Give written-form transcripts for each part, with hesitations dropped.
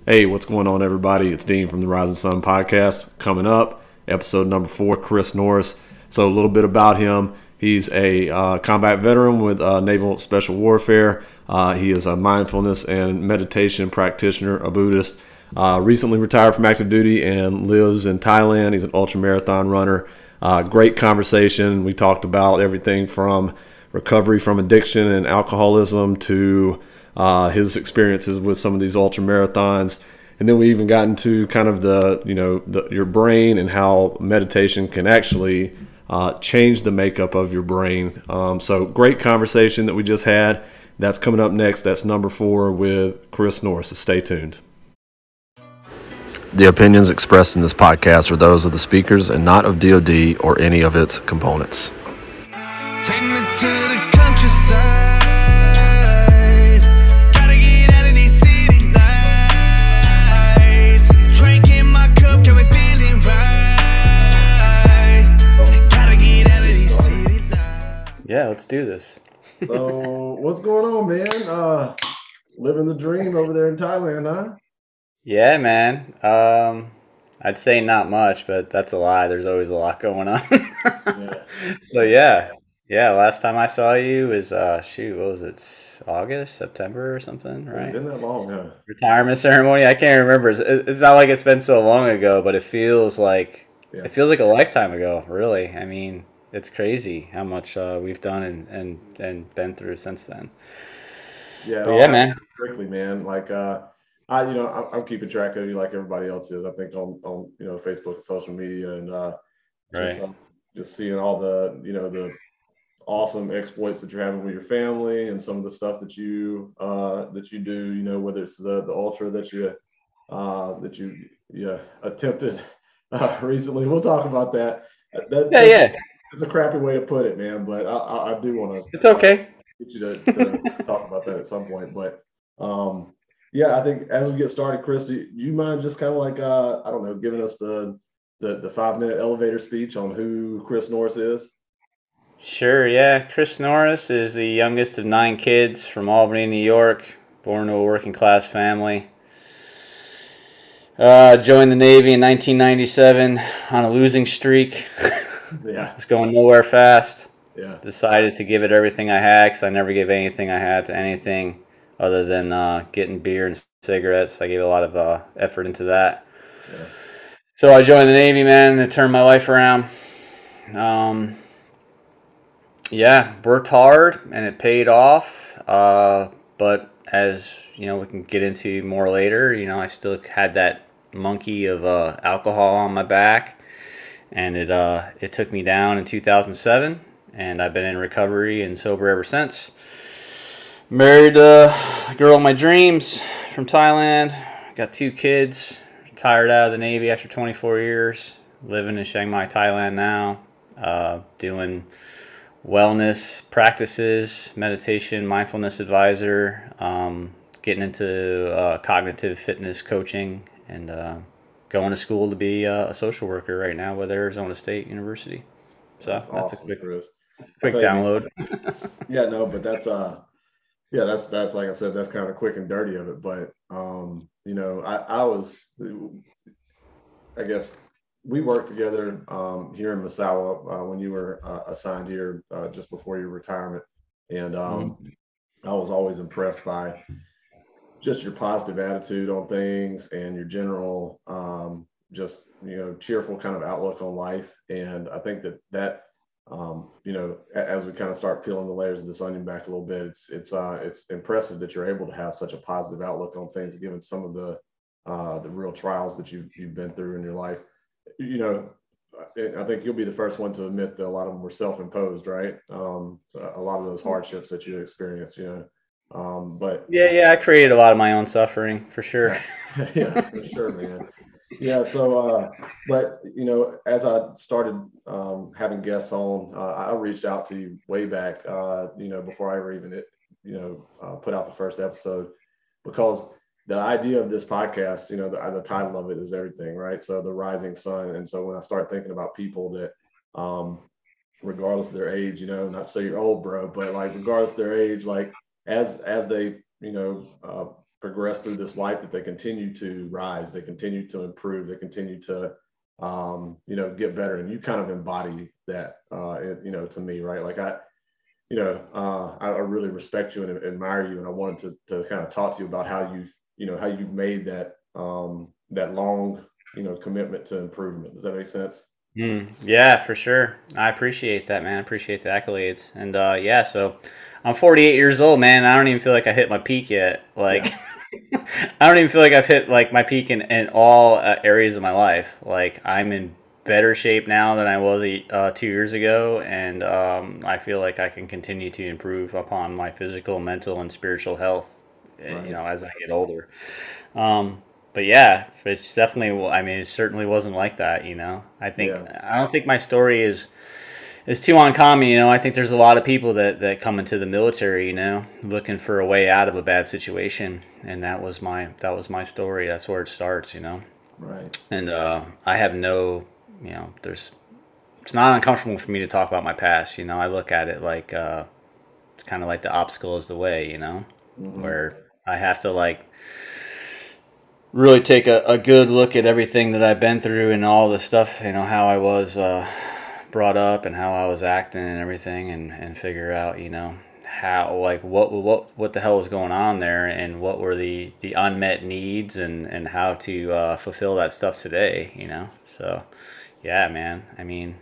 Hey, what's going on, everybody? It's Dean from the Rising Sun podcast. Coming up, episode number 4, Chris Norris. So a little bit about him. He's a combat veteran with Naval Special Warfare. He is a mindfulness and meditation practitioner, a Buddhist. Recently retired from active duty and lives in Thailand. He's an ultramarathon runner. Great conversation. We talked about everything from recovery from addiction and alcoholism to his experiences with some of these ultra marathons, and then we even got into kind of your brain and how meditation can actually change the makeup of your brain. So great conversation that we just had. That's coming up next. That's number 4 with Chris Norris. So stay tuned. The opinions expressed in this podcast are those of the speakers and not of DoD or any of its components. Take me to the countryside. Gotta get out of these city lights. Drinking my cup, got me feeling right. Gotta get out of these city lights. Yeah, let's do this. So what's going on, man? Living the dream over there in Thailand, huh? Yeah, man. I'd say not much, but that's a lie. There's always a lot going on. So yeah. Last time I saw you was what was it? August, September, or something, right? It's been that long, huh? Retirement ceremony. I can't remember. It's not like it's been so long ago, but it feels like a lifetime ago. Really, I mean, it's crazy how much we've done and been through since then. Yeah, but yeah, man. Strictly, man. Like I'm keeping track of you like everybody else is. I think on Facebook and social media, and just seeing all the the awesome exploits that you're having with your family and some of the stuff that you do. Whether it's the ultra that you attempted recently. We'll talk about that. It's a crappy way to put it, man. But I do want to. It's okay. Get you to talk about that at some point, but. I think as we get started, Chris, do you mind just kind of like, giving us the 5-minute elevator speech on who Chris Norris is? Sure, yeah. Chris Norris is the youngest of 9 kids from Albany, New York, born to a working class family. Joined the Navy in 1997 on a losing streak. Yeah. It's going nowhere fast. Yeah. Decided to give it everything I had because I never gave anything I had to anything other than getting beer and cigarettes. I gave a lot of effort into that. Yeah. So I joined the Navy, man, and it turned my life around. Worked hard, and it paid off. But as, we can get into more later, I still had that monkey of alcohol on my back. And it took me down in 2007, and I've been in recovery and sober ever since. Married a girl of my dreams from Thailand. Got 2 kids. Retired out of the Navy after 24 years. Living in Chiang Mai, Thailand now. Doing wellness practices, meditation, mindfulness advisor. Getting into cognitive fitness coaching, and going to school to be a social worker right now with Arizona State University. So that's awesome, a quick download. Yeah, no, but that's that's like I said, that's kind of quick and dirty of it. But I guess we worked together here in Misawa when you were assigned here just before your retirement, and I was always impressed by just your positive attitude on things and your general cheerful kind of outlook on life. And I think that as we kind of start peeling the layers of this onion back a little bit, it's impressive that you're able to have such a positive outlook on things, given some of the real trials that you've been through in your life. I think you'll be the first one to admit that a lot of them were self-imposed, right? So a lot of those hardships that you experienced, but I created a lot of my own suffering, for sure. Yeah, for sure, man. Yeah. So, but as I started having guests on, I reached out to you way back, before I ever even put out the first episode, because the idea of this podcast, the title of it is everything, right? So the rising sun. And so when I start thinking about people that, regardless of their age, not to say you're old, bro, but like regardless of their age, like as they, progress through this life, that they continue to rise, they continue to improve, they continue to, get better. And you kind of embody that, to me, right? Like I really respect you and admire you. And I wanted to kind of talk to you about how you've made that, that long, commitment to improvement. Does that make sense? Yeah, for sure. I appreciate that, man. I appreciate the accolades. And yeah, so I'm 48 years old, man. I don't even feel like I hit my peak yet. Like, Yeah. I don't even feel like I've hit like my peak in all areas of my life. Like, I'm in better shape now than I was 2 years ago, and I feel like I can continue to improve upon my physical, mental, and spiritual health. Right. As I get older. But yeah, it's definitely. I mean, it certainly wasn't like that. Yeah. I don't think my story is too uncommon. I think there's a lot of people that come into the military, looking for a way out of a bad situation, and that was my story. That's where it starts. Right. And I have no, it's not uncomfortable for me to talk about my past. I look at it like it's kind of like the obstacle is the way. Mm-hmm. Where I have to like really take a good look at everything that I've been through and all the stuff, how I was brought up and how I was acting and everything, and figure out, how, like, what the hell was going on there, and what were the unmet needs, and how to fulfill that stuff today, So, yeah, man. I mean,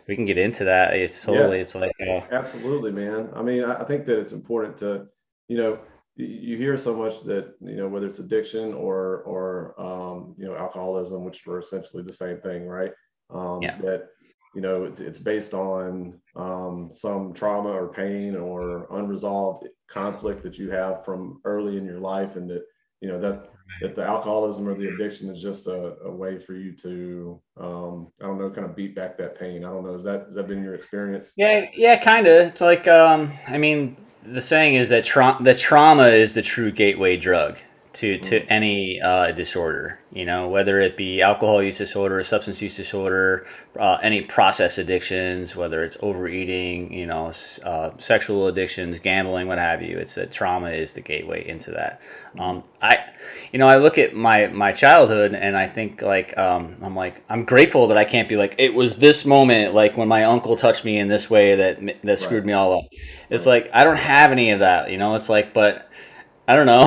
we can get into that. Yeah. It's like, Absolutely, man. I mean, I think that it's important to, you know, you hear so much that, whether it's addiction or alcoholism, which are essentially the same thing, right? yeah. That, it's based on some trauma or pain or unresolved conflict that you have from early in your life, and that, that the alcoholism or the addiction is just a way for you to, I don't know, kind of beat back that pain. I don't know. Has that been your experience? Yeah, kind of. It's like, I mean, the saying is that the trauma is the true gateway drug to any disorder. Whether it be alcohol use disorder, substance use disorder, any process addictions, whether it's overeating, sexual addictions, gambling, what have you. It's that trauma is the gateway into that. I look at my childhood, and I think like, I'm grateful that I can't be like, it was this moment, like when my uncle touched me in this way that screwed Right. me all up. It's Right. like I don't have any of that. It's like, but I don't know.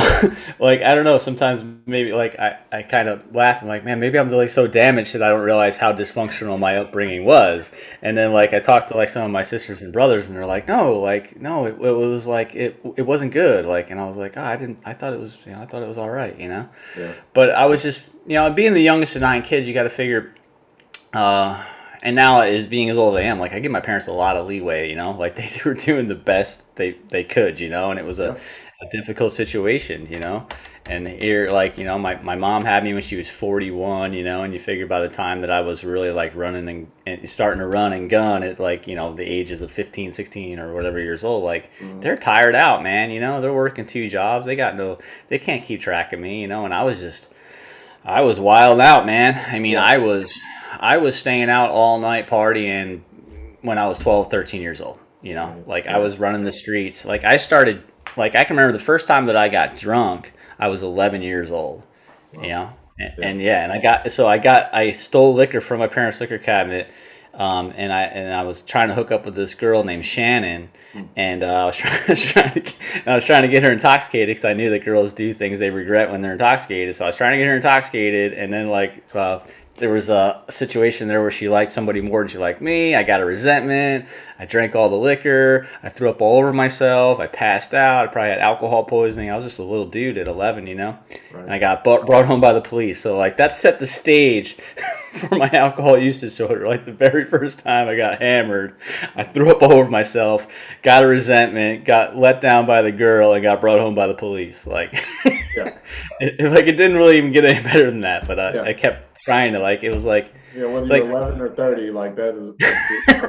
Like, I don't know. Sometimes maybe like I kind of laugh and like, man, maybe I'm like so damaged that I don't realize how dysfunctional my upbringing was. And then like I talked to like some of my sisters and brothers, and they're like, no, it was like it wasn't good. Like, and I was like, oh, I thought it was, I thought it was all right, Yeah. But I was just, being the youngest of 9 kids, you got to figure. And now, as being as old as I am, like I give my parents a lot of leeway, like they were doing the best they could, and it was Yeah. a difficult situation, and here, like, my mom had me when she was 41, and you figure by the time that I was really like running and starting to run and gun at like, the ages of 15, 16 or whatever years old, like Mhm. they're tired out, man, they're working 2 jobs. They can't keep track of me, and I was wild out, man. I mean, Yeah. I was staying out all night partying when I was 12, 13 years old, Right. like I Right. was running the streets. Like I started, like I can remember the first time that I got drunk, I was 11 years old, you Wow. know? And, Yeah. and yeah, and I stole liquor from my parents' liquor cabinet. And I was trying to hook up with this girl named Shannon, Hmm. and I was trying to get her intoxicated, because I knew that girls do things they regret when they're intoxicated. So I was trying to get her intoxicated, and then like there was a situation there where she liked somebody more than she liked me. I got a resentment. I drank all the liquor. I threw up all over myself. I passed out. I probably had alcohol poisoning. I was just a little dude at 11, And Right. I got brought home by the police. So like that set the stage for my alcohol use disorder. Like the very first time I got hammered, I threw up all over myself, got a resentment, got let down by the girl, and got brought home by the police. Like, Yeah. it didn't really even get any better than that. But Yeah. I kept trying to, like, it was like, Yeah. Whether it's you're like 11 or 30, like that's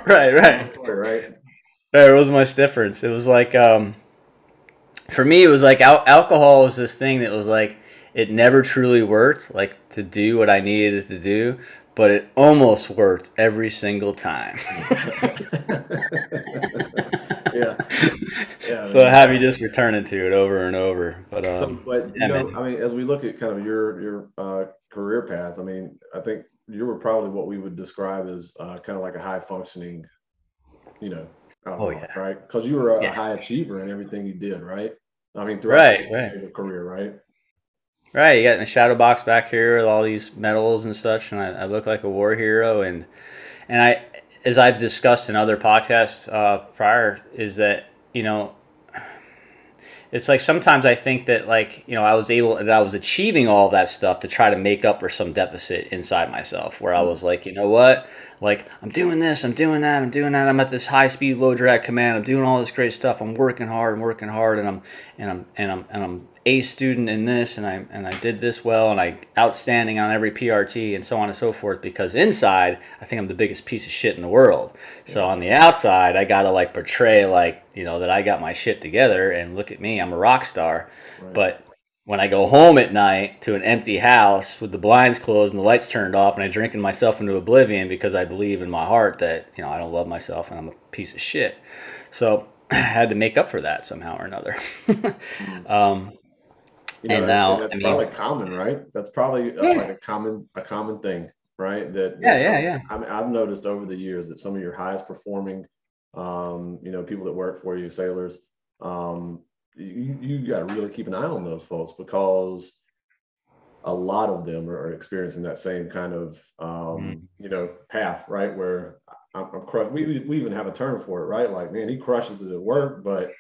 right. the story, right? There wasn't much difference. It was like, for me, it was like alcohol was this thing that was like, it never truly worked, like to do what I needed it to do, but it almost worked every single time. Yeah. Yeah, So have you just returning to it over and over. But but yeah, man. I mean, as we look at kind of your career path, I mean, I think you were probably what we would describe as kind of like a high functioning, you know, Oh alcoholic, yeah. right? Because you were a Yeah. high achiever in everything you did, right? I mean, throughout Right, right. your career, right? Right. You got a shadow box back here with all these medals and such, and I look like a war hero. And I, as I've discussed in other podcasts prior, is that you know it's like sometimes I think that I was achieving all that stuff to try to make up for some deficit inside myself where I was like, you know what, like I'm doing this, I'm doing that, I'm doing that, I'm at this high speed low drag command, I'm doing all this great stuff, I'm working hard, and I'm a student in this, and I did this well, and I outstanding on every PRT and so on and so forth, because inside I think I'm the biggest piece of shit in the world. So Yeah, on the outside I gotta like portray like that I got my shit together and look at me, I'm a rock star. right. But when I go home at night to an empty house with the blinds closed and the lights turned off and I'm drinking myself into oblivion because I believe in my heart that I don't love myself and I'm a piece of shit. So I had to make up for that somehow or another. Mm. um, and And now, that's I probably mean, common, right? That's probably like yeah, a common thing, right? That yeah, yeah, some yeah. I mean, I've noticed over the years that some of your highest performing, people that work for you, sailors, um, you got to really keep an eye on those folks because a lot of them are experiencing that same kind of Mm, path, right? Where I'm crushed. We even have a term for it, right? Like, man, he crushes it at work, but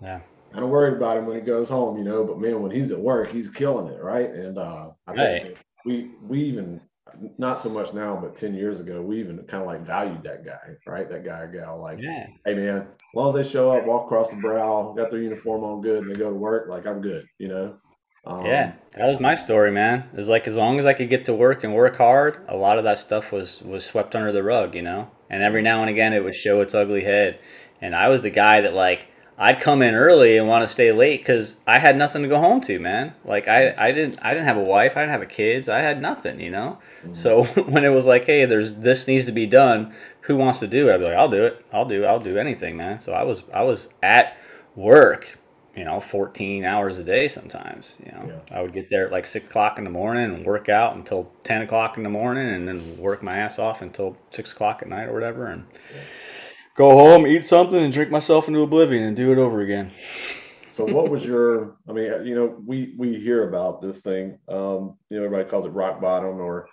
yeah, kind of worried about him when he goes home, But man, when he's at work, he's killing it, right? And I think right. that we even not so much now, but 10 years ago, we even kind of like valued that guy, right? That guy or gal, like, Yeah. hey man, as long as they show up, walk across the brow, got their uniform on good, and they go to work, like I'm good. Yeah, Um, that was my story, man. It's like as long as I could get to work and work hard, a lot of that stuff was swept under the rug. And every mm, now and again, it would show its ugly head. And I was the guy that like I'd come in early and want to stay late because I had nothing to go home to, man. Like mm, I didn't have a wife, I didn't have a kids, I had nothing. mm. So when it was like, hey, there's this needs to be done, who wants to do it? I'd be like, I'll do it. I'll do anything, man. So I was at work 14 hours a day sometimes. Yeah. I would get there at like 6 o'clock in the morning and work out until 10 o'clock in the morning and then work my ass off until 6 o'clock at night or whatever and Yeah. go home, eat something, and drink myself into oblivion and do it over again. So what was your, I mean, we hear about this thing, everybody calls it rock bottom or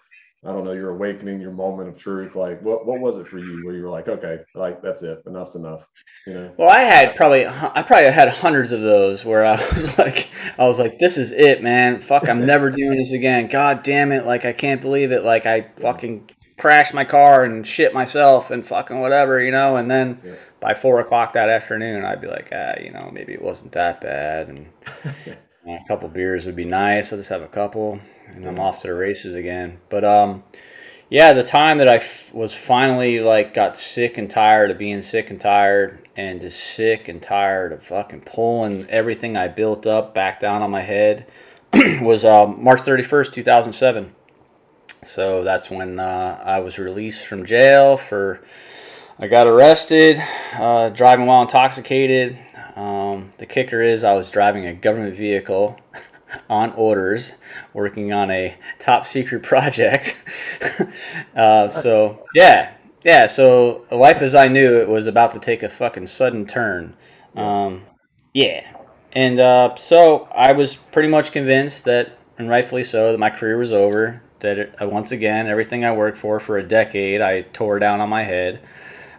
I don't know, your awakening, your moment of truth. Like what was it for you where you were like, okay, like that's it, enough's enough, you know? Well, I probably had hundreds of those where I was like, this is it, man. Fuck, I'm never doing this again. God damn it. Like, I can't believe it. Like, I Yeah, fucking crashed my car and shit myself and fucking whatever. And then yeah. by 4 o'clock that afternoon, I'd be like, maybe it wasn't that bad. And a couple beers would be nice. I'll just have a couple and I'm Yeah. off to the races again. But, yeah, the time that was finally like got sick and tired of being sick and tired and just sick and tired of fucking pulling everything I built up back down on my head was March 31st, 2007. So that's when I was released from jail I got arrested, driving while intoxicated. The kicker is I was driving a government vehicle on orders, working on a top secret project. What? So yeah, yeah. So life as I knew it was about to take a fucking sudden turn. Yeah. Um, yeah, and so I was pretty much convinced that, and rightfully so, that my career was over. Once again, everything I worked for a decade, I tore down on my head.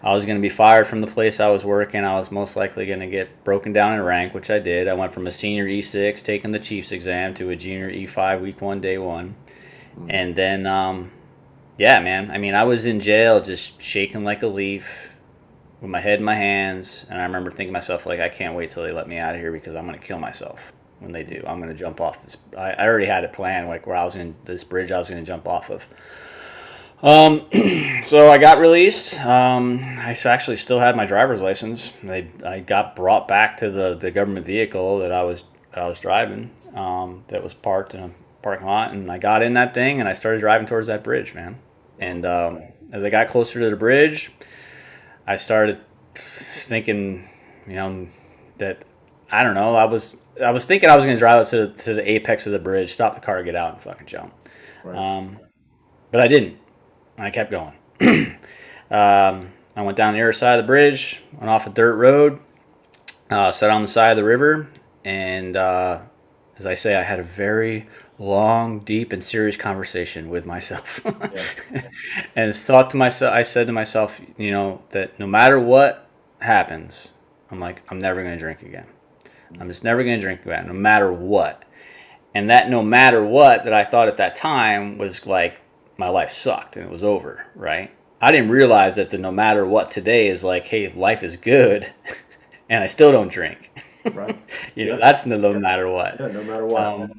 I was going to be fired from the place I was working. I was most likely going to get broken down in rank, which I did. I went from a senior E6, taking the Chiefs exam, to a junior E5, week one, day one. Mm. And then, yeah, man. I mean, I was in jail just shaking like a leaf with my head in my hands. And I remember thinking to myself, like, I can't wait till they let me out of here because I'm going to kill myself when they do. I'm going to jump off this. I already had a plan, like, where this bridge I was going to jump off of. Um, so I got released. I actually still had my driver's license. I got brought back to the government vehicle that I was driving. That was parked in a parking lot, and I got in that thing and I started driving towards that bridge, man. And as I got closer to the bridge, I started thinking, that I don't know. I was thinking I was going to drive up to the apex of the bridge, stop the car, get out, and fucking jump. Right. But I didn't. I kept going. I went down the other side of the bridge, went off a dirt road, sat on the side of the river, and as I say, I had a very long, deep, and serious conversation with myself. And thought to myself, I said to myself, you know, that no matter what happens, I'm like, I'm never going to drink again. I'm just never going to drink again, no matter what. And that no matter what that I thought at that time was like my life sucked and it was over, right? I didn't realize that the no matter what today is like, hey, life is good and I still don't drink. Right. You know, that's the no matter what. Yeah, no matter what.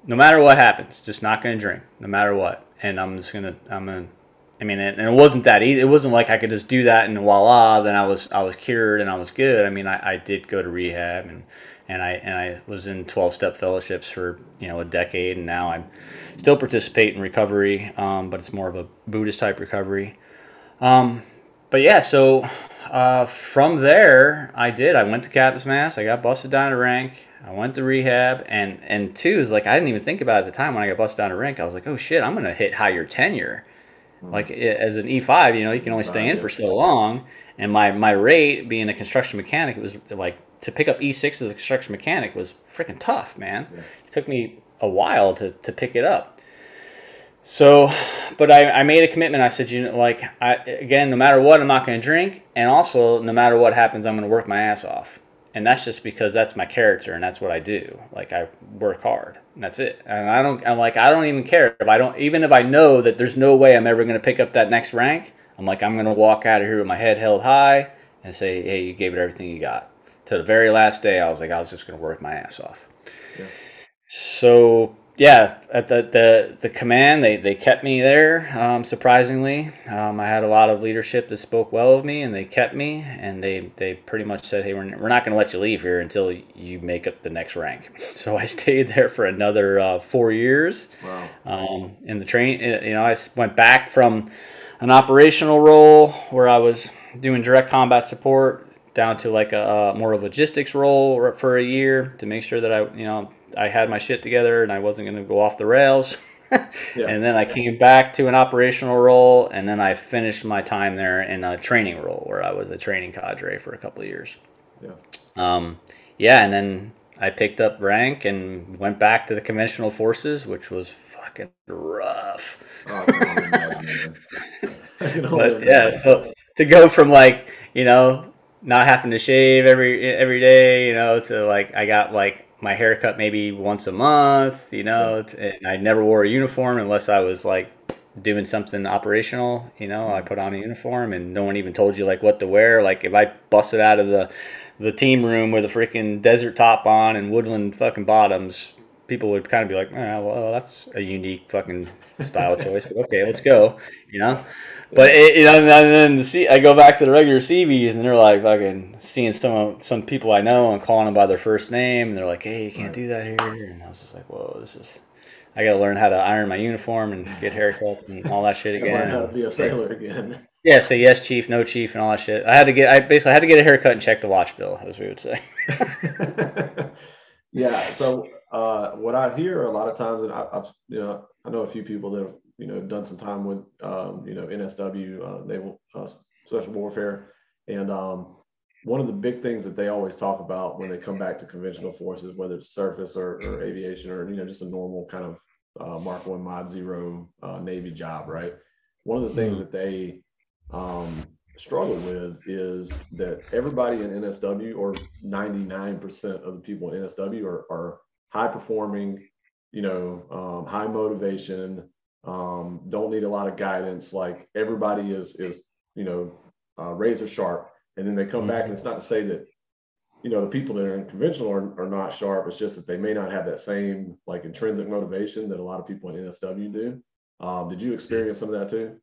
No matter what happens, just not going to drink, no matter what. And I'm going to, I mean, and it wasn't that easy. It wasn't like I could just do that and voila, then I was cured and I was good. I mean, I did go to rehab and I was in 12-step fellowships for, you know, a decade, and now I still participate in recovery, but it's more of a Buddhist type recovery. But yeah, so from there, I went to Captain's Mass. I got busted down to rank. I went to rehab, and two is like I didn't even think about it at the time when I got busted down to rank. I was like, oh shit, I'm gonna hit higher tenure. Like as an E5, you know, you can only stay in for so long, and my rate being a construction mechanic, it was like to pick up E6 as a construction mechanic was freaking tough, man. Yeah. It took me a while to pick it up. So, but I made a commitment. I said, you know, like, again, no matter what, I'm not going to drink. And also, no matter what happens, I'm going to work my ass off. And that's just because that's my character and that's what I do. Like, I work hard and that's it. And I don't even care even if I know that there's no way I'm ever going to pick up that next rank. I'm like, I'm going to walk out of here with my head held high and say, hey, you gave it everything you got. To the very last day, I was like, I was just going to work my ass off. Yeah. So, yeah, at the command, they kept me there, surprisingly. I had a lot of leadership that spoke well of me, and they kept me, and they pretty much said, hey, we're not going to let you leave here until you make up the next rank. So I stayed there for another 4 years. Wow. In the train, you know, I went back from an operational role where I was doing direct combat support down to like a more of a logistics role for a year to make sure that I had my shit together and I wasn't going to go off the rails. Yeah. And then I came back to an operational role, and then I finished my time there in a training role where I was a training cadre for a couple of years. Yeah. Yeah, and then I picked up rank and went back to the conventional forces, which was fucking rough. Oh, but yeah, so to go from like, you know, not having to shave every day, you know, to like I got like my haircut maybe once a month, you know, and I never wore a uniform unless I was like doing something operational, you know. I put on a uniform and no one even told you like what to wear. Like if I busted out of the team room with a freaking desert top on and woodland fucking bottoms, people would kind of be like, oh, well, that's a unique fucking style choice, but okay, let's go, you know. But you know, and then I go back to the regular CVs, and they're like fucking seeing some people I know and calling them by their first name, and they're like, hey, you can't do that here. And I was just like, whoa, I got to learn how to iron my uniform and get haircuts and all that shit again. Learn how to be a sailor again. Yeah, say yes, chief, no chief, and all that shit. I basically had to get a haircut and check the watch bill, as we would say. Yeah. So what I hear a lot of times, and I know a few people that have done some time with NSW, Naval Special Warfare, and one of the big things that they always talk about when they come back to conventional forces, whether it's surface or aviation or just a normal kind of Mark 1 Mod 0 Navy job, right? One of the things that they struggle with is that everybody in NSW, or 99% of the people in NSW, are high performing, high motivation, don't need a lot of guidance. Like everybody is razor sharp, and then they come back, and it's not to say that the people that are in conventional are not sharp. It's just that they may not have that same like intrinsic motivation that a lot of people in NSW do. Did you experience some of that too?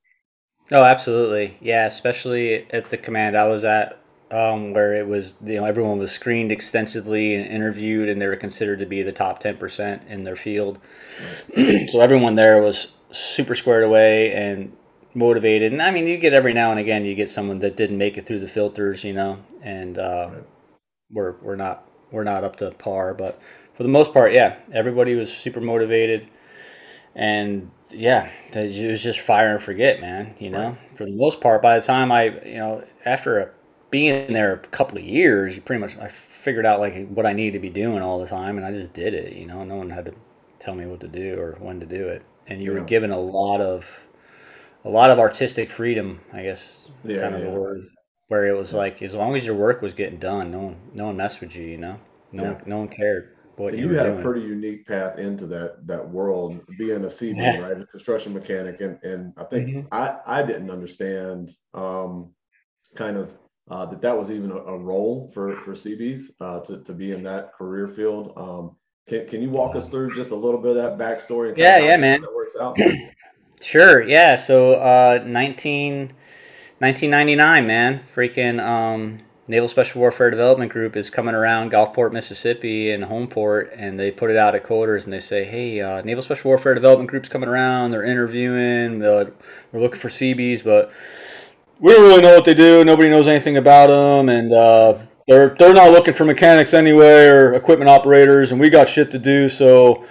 Oh, absolutely. Yeah, especially at the command I was at, where it was, everyone was screened extensively and interviewed, and they were considered to be the top 10% in their field. Right. So everyone there was super squared away and motivated. And I mean, you get every now and again, you get someone that didn't make it through the filters, and right. we're not up to par. But for the most part, yeah, everybody was super motivated, and yeah, it was just fire and forget, man. Right. For the most part, by the time after being there a couple of years, you pretty much I figured out like what I needed to be doing all the time, and I just did it. No one had to tell me what to do or when to do it, and you were Yeah. given a lot of artistic freedom, I guess, Yeah. kind of the Yeah. word, where it was Yeah. like as long as your work was getting done, no one messed with you, no Yeah. one, no one cared what And you you were had a doing. pretty unique path into that world, being a CB, Yeah. right? A construction mechanic. And I think Hmm. I didn't understand kind of that was even a role for CBs to be in that career field. Can you walk us through just a little bit of that backstory and kind Yeah, of yeah, how man. that works out? Sure, yeah. So, 1999, man. Freaking Naval Special Warfare Development Group is coming around Gulfport, Mississippi, and Homeport, and they put it out at quarters, and they say, "Hey, Naval Special Warfare Development Group's coming around. They're interviewing. We're looking for CBs, but we don't really know what they do. Nobody knows anything about them, and they're not looking for mechanics anyway or equipment operators, and we got shit to do. So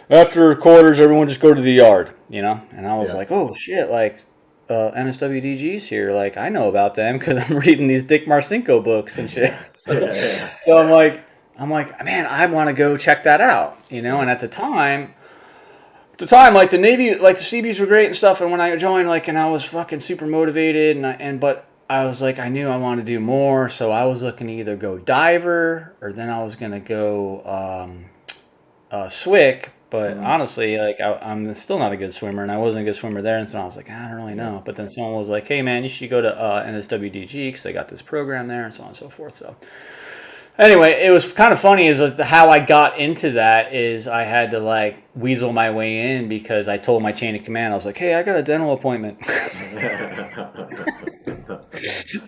after quarters, everyone just go to the yard. And I was Yeah. like, oh shit, like NSWDG's here. Like I know about them because I'm reading these Dick Marcinko books and shit. Yeah. so, Yeah. so I'm like, man, I want to go check that out. Right. And at the time, like the Navy, like the CBs were great and stuff. And when I joined, like, and I was fucking super motivated, but I was like, I knew I wanted to do more, so I was looking to either go diver or then I was gonna go SWIC. But Mhm. honestly, like I'm still not a good swimmer, and I wasn't a good swimmer there, and so I was like, I don't really Yeah. know. But then someone was like, Hey, man, you should go to NSWDG because they got this program there, and so on and so forth. So anyway, it was kind of funny is that how I got into that is I had to like weasel my way in because I told my chain of command, I was like, hey, I got a dental appointment.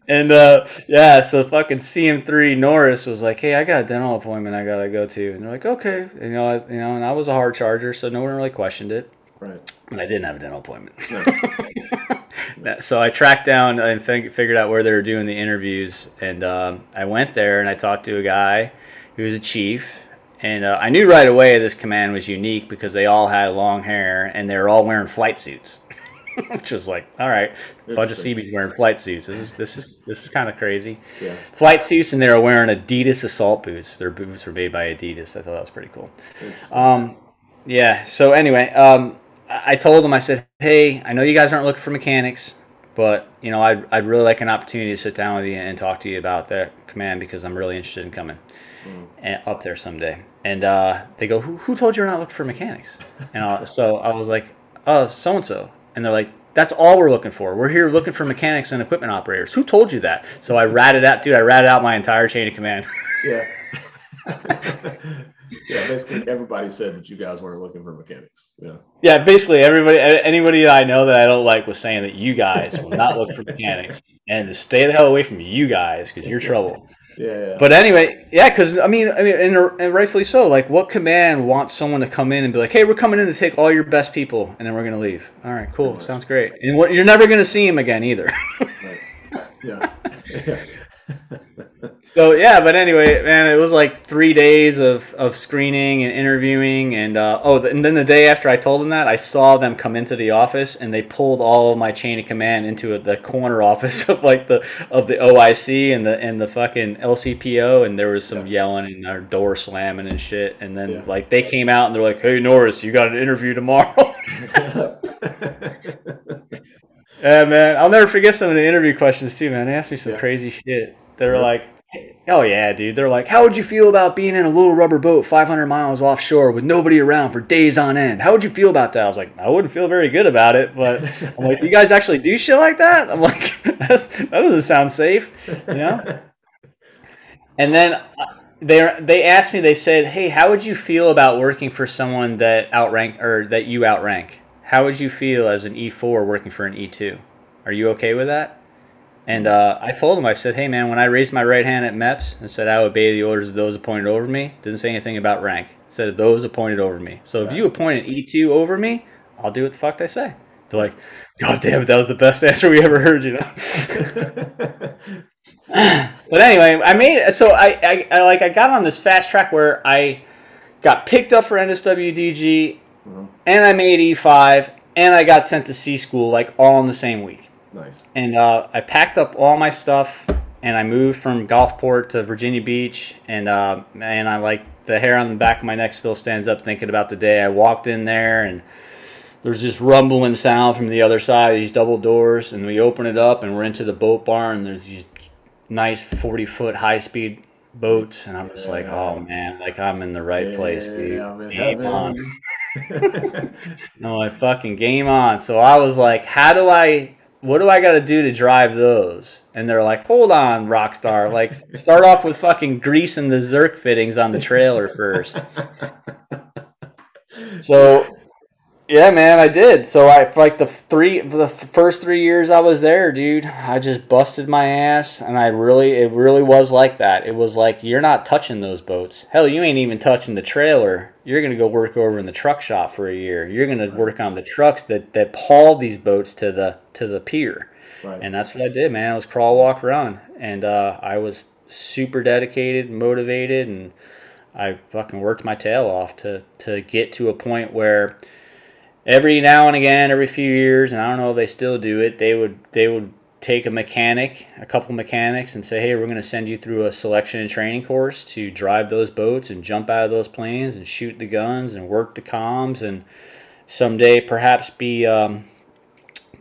And yeah, so fucking CM3 Norris was like, hey, I got a dental appointment I gotta go to. And they're like, okay. And I was a hard charger, so no one really questioned it. Right. But I didn't have a dental appointment. No. No. So I tracked down and figured out where they were doing the interviews, and I went there and I talked to a guy who was a chief, and I knew right away this command was unique because they all had long hair and they were all wearing flight suits, which was like, all right, a bunch of Interesting. CBs wearing flight suits. This is kind of crazy. Yeah. Flight suits, and they were wearing Adidas assault boots. Their boots were made by Adidas. I thought that was pretty cool. Interesting. Um, yeah. So anyway, I told him, I said, hey, I know you guys aren't looking for mechanics, but I'd really like an opportunity to sit down with you and talk to you about that command because I'm really interested in coming Mm. up there someday. And they go, who told you you're not looking for mechanics? And so I was like, oh, so and so. And they're like, that's all we're looking for. We're here looking for mechanics and equipment operators. Who told you that? So I ratted out, dude. I ratted out my entire chain of command. Yeah. Yeah, basically everybody said that you guys weren't looking for mechanics. Yeah. Yeah, basically anybody that I know that I don't like was saying that you guys will not look for mechanics and to stay the hell away from you guys because you're trouble. Yeah. But anyway, yeah, because and rightfully so. Like, what command wants someone to come in and be like, "Hey, we're coming in to take all your best people, and then we're gonna leave." All right, Pretty cool, much. sounds great. And you're never gonna see him again either. Right. Yeah. Yeah. So yeah, but anyway, man, it was like 3 days of screening and interviewing, and and then the day after I told them that, I saw them come into the office, and they pulled all of my chain of command into the corner office of the OIC and the fucking LCPO, and there was some Yeah. yelling and our door slamming and shit, and then Yeah. like they came out and they're like, "Hey Norris, you got an interview tomorrow." Yeah, man, I'll never forget some of the interview questions too, man. They asked me some Yeah. crazy shit. They were Really? like, "Oh yeah, dude." They're like, "How would you feel about being in a little rubber boat 500 miles offshore with nobody around for days on end? How would you feel about that?" I was like, "I wouldn't feel very good about it," but I'm like, "Do you guys actually do shit like that?" I'm like, that doesn't sound safe, you know? And then they asked me. They said, "Hey, how would you feel about working for someone that outrank or that you outrank? How would you feel as an E4 working for an E2? Are you okay with that?" And Mm. I told him, I said, hey, man, when I raised my right hand at MEPS and said I would obey the orders of those appointed over me, didn't say anything about rank. It said those appointed over me. So if Right. you appoint an E2 over me, I'll do what the fuck they say. They're like, God damn it, that was the best answer we ever heard, But anyway, I made it. So I got on this fast track where I got picked up for NSWDG, Uh-huh. and I made E5, and I got sent to C school like all in the same week. Nice. And I packed up all my stuff, and I moved from Gulfport to Virginia Beach. And man, I like the hair on the back of my neck still stands up thinking about the day I walked in there, and there's this rumbling sound from the other side of these double doors, and we open it up, and we're into the boat barn. And there's these nice 40-foot high-speed boats, and I'm just like, oh man, like I'm in the right place, dude. Yeah, I'm in Game on. heaven. No, I fucking game on. So I was like, what do I got to do to drive those? And they're like, hold on, Rockstar. Like, start off with fucking greasing the Zerk fittings on the trailer first. So, yeah, man, I did. So for like the first 3 years I was there, dude, I just busted my ass, and it really was like that. It was like, you're not touching those boats. Hell, you ain't even touching the trailer. You're gonna go work over in the truck shop for a year. You're gonna work on the trucks that haul these boats to the pier. Right. And that's what I did, man. It was crawl, walk, run, and I was super dedicated, motivated, and I fucking worked my tail off to get to a point where every now and again, every few years, and I don't know if they still do it, they would take a couple mechanics, and say, hey, we're going to send you through a selection and training course to drive those boats and jump out of those planes and shoot the guns and work the comms, and someday perhaps be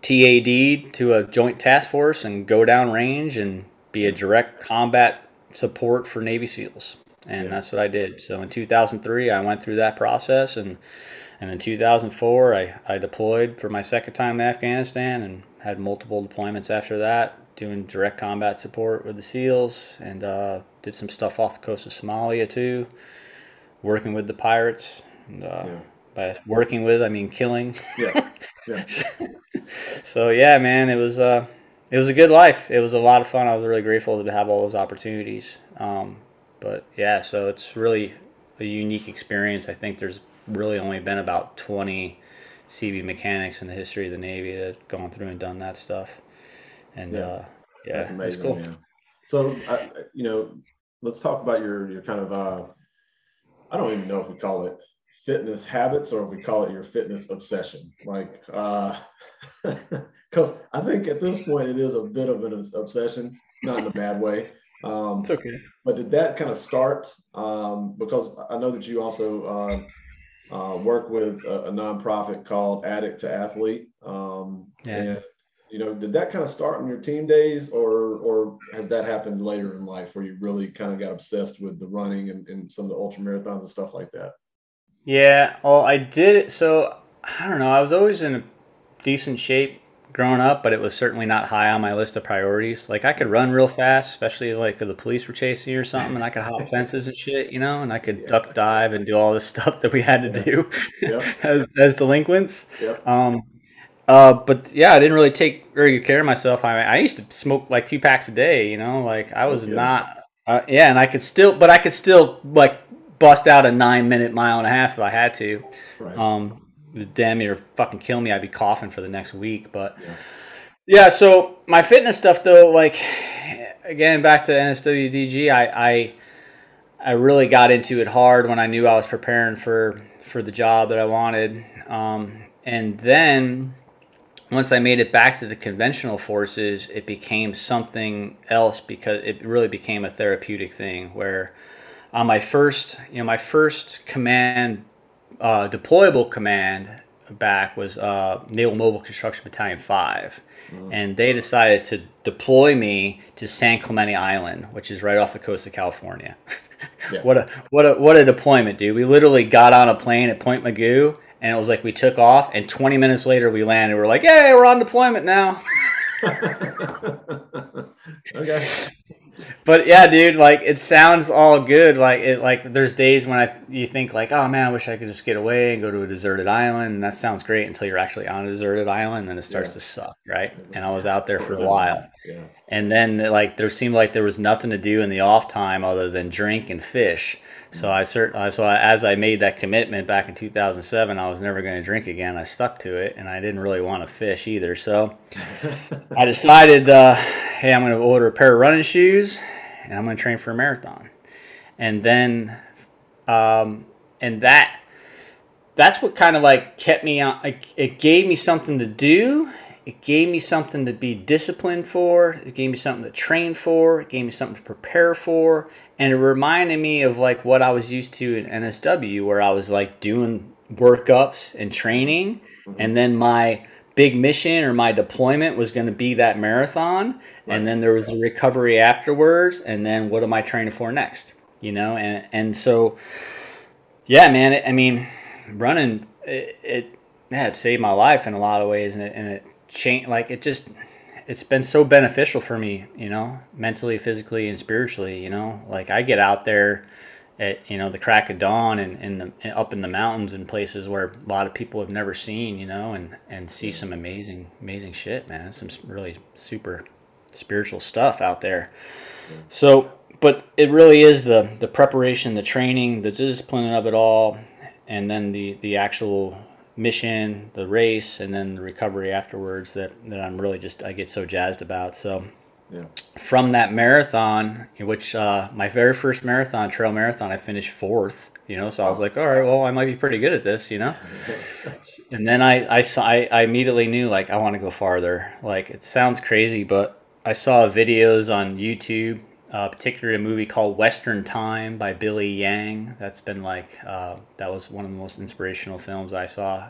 TAD'd to a joint task force and go down range and be a direct combat support for Navy SEALs. And that's what I did. So in 2003, I went through that process, and in 2004, I deployed for my second time in Afghanistan and had multiple deployments after that, doing direct combat support with the SEALs, and did some stuff off the coast of Somalia too, working with the pirates. And by working with, I mean killing. Yeah. Yeah. So yeah, man, it was a good life. It was a lot of fun. I was really grateful to have all those opportunities. But yeah, so it's really a unique experience. I think there's really only been about 20 CB mechanics in the history of the Navy that have gone through and done that stuff. And that's amazing. it's cool. Man. So let's talk about your kind of I don't even know if we call it fitness habits or if we call it your fitness obsession. Like, because I think at this point it is a bit of an obsession, not in a bad way. It's okay. But did that kind of start? Because I know that you also work with a nonprofit called Addict to Athlete. And did that kind of start on your team days, or has that happened later in life where you really kind of got obsessed with the running and some of the ultra marathons and stuff like that? Yeah, well, I did. So I don't know. I was always in a decent shape growing up, but it was certainly not high on my list of priorities. Like I could run real fast, especially like if the police were chasing you or something, and I could hop fences and shit, and I could duck dive and do all this stuff that we had to do as delinquents. Yep. But yeah, I didn't really take very good care of myself. I used to smoke like 2 packs a day, like I was not, and I could still like bust out a 9-minute mile and a half if I had to. Right. Damn near fucking kill me. I'd be coughing for the next week. But yeah, so my fitness stuff though, like again, back to NSWDG, I really got into it hard when I knew I was preparing for the job that I wanted. And then once I made it back to the conventional forces, it became something else because it really became a therapeutic thing where on my first command, deployable command back was Naval Mobile Construction Battalion 5. And they decided to deploy me to San Clemente Island, which is right off the coast of California. What a deployment, dude. We literally got on a plane at Point Magoo, and it was like we took off, and 20 minutes later we landed. We're like, hey, we're on deployment now. Okay. But yeah, dude, like it sounds all good. Like there's days when you think like, oh man, I wish I could just get away and go to a deserted island, and that sounds great until you're actually on a deserted island, and then it starts to suck, right? And I was out there for a while. Yeah. And then like there seemed like there was nothing to do in the off time other than drink and fish. So as I made that commitment back in 2007, I was never going to drink again. I stuck to it, and I didn't really want to fish either. So I decided, hey, I'm going to order a pair of running shoes, and I'm going to train for a marathon. And then, and that's what kind of like kept me on. It gave me something to do. It gave me something to be disciplined for. It gave me something to train for. It gave me something to prepare for. And it reminded me of like what I was used to in NSW, where I was like doing workups and training. And then my big mission or my deployment was going to be that marathon. And then there was the recovery afterwards. And then what am I training for next? You know? And so, yeah, man, I mean, running, it saved my life in a lot of ways. And it changed, like it's been so beneficial for me, you know, mentally, physically, and spiritually. You know, like I get out there at, you know, the crack of dawn and up in the mountains and places where a lot of people have never seen, you know, and see some amazing shit, man. Some really super spiritual stuff out there. So, but it really is the preparation, the training, the discipline of it all, and then the actual mission, the race, and then the recovery afterwards that I'm really I get so jazzed about. So from that marathon, which my very first marathon, trail marathon, I finished 4th, you know, so I was like, all right, well, I might be pretty good at this, you know. And then I immediately knew, like, I want to go farther. Like, it sounds crazy, but I saw videos on YouTube, particularly a movie called Western Time by Billy Yang. That's been like, that was one of the most inspirational films I saw.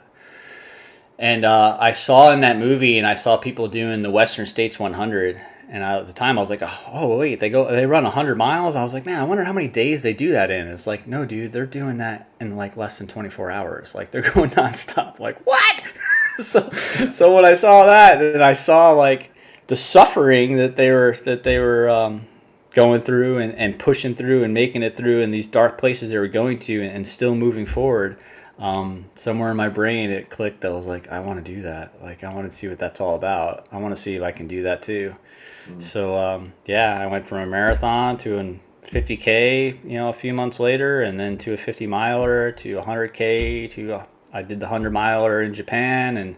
And I saw in that movie, and I saw people doing the Western States 100. And at the time, I was like, oh, wait, they run 100 miles? I was like, man, I wonder how many days they do that in. It's like, no, dude, they're doing that in like less than 24 hours. Like, they're going nonstop. Like, what? So when I saw that, and I saw like the suffering that they were going through and pushing through and making it through in these dark places they were going to, and still moving forward, somewhere in my brain it clicked. I was like, I want to do that. Like, I want to see what that's all about. I want to see if I can do that too. So I went from a marathon to a 50K, you know, a few months later, and then to a 50 miler, to 100K, I did the 100 miler in Japan,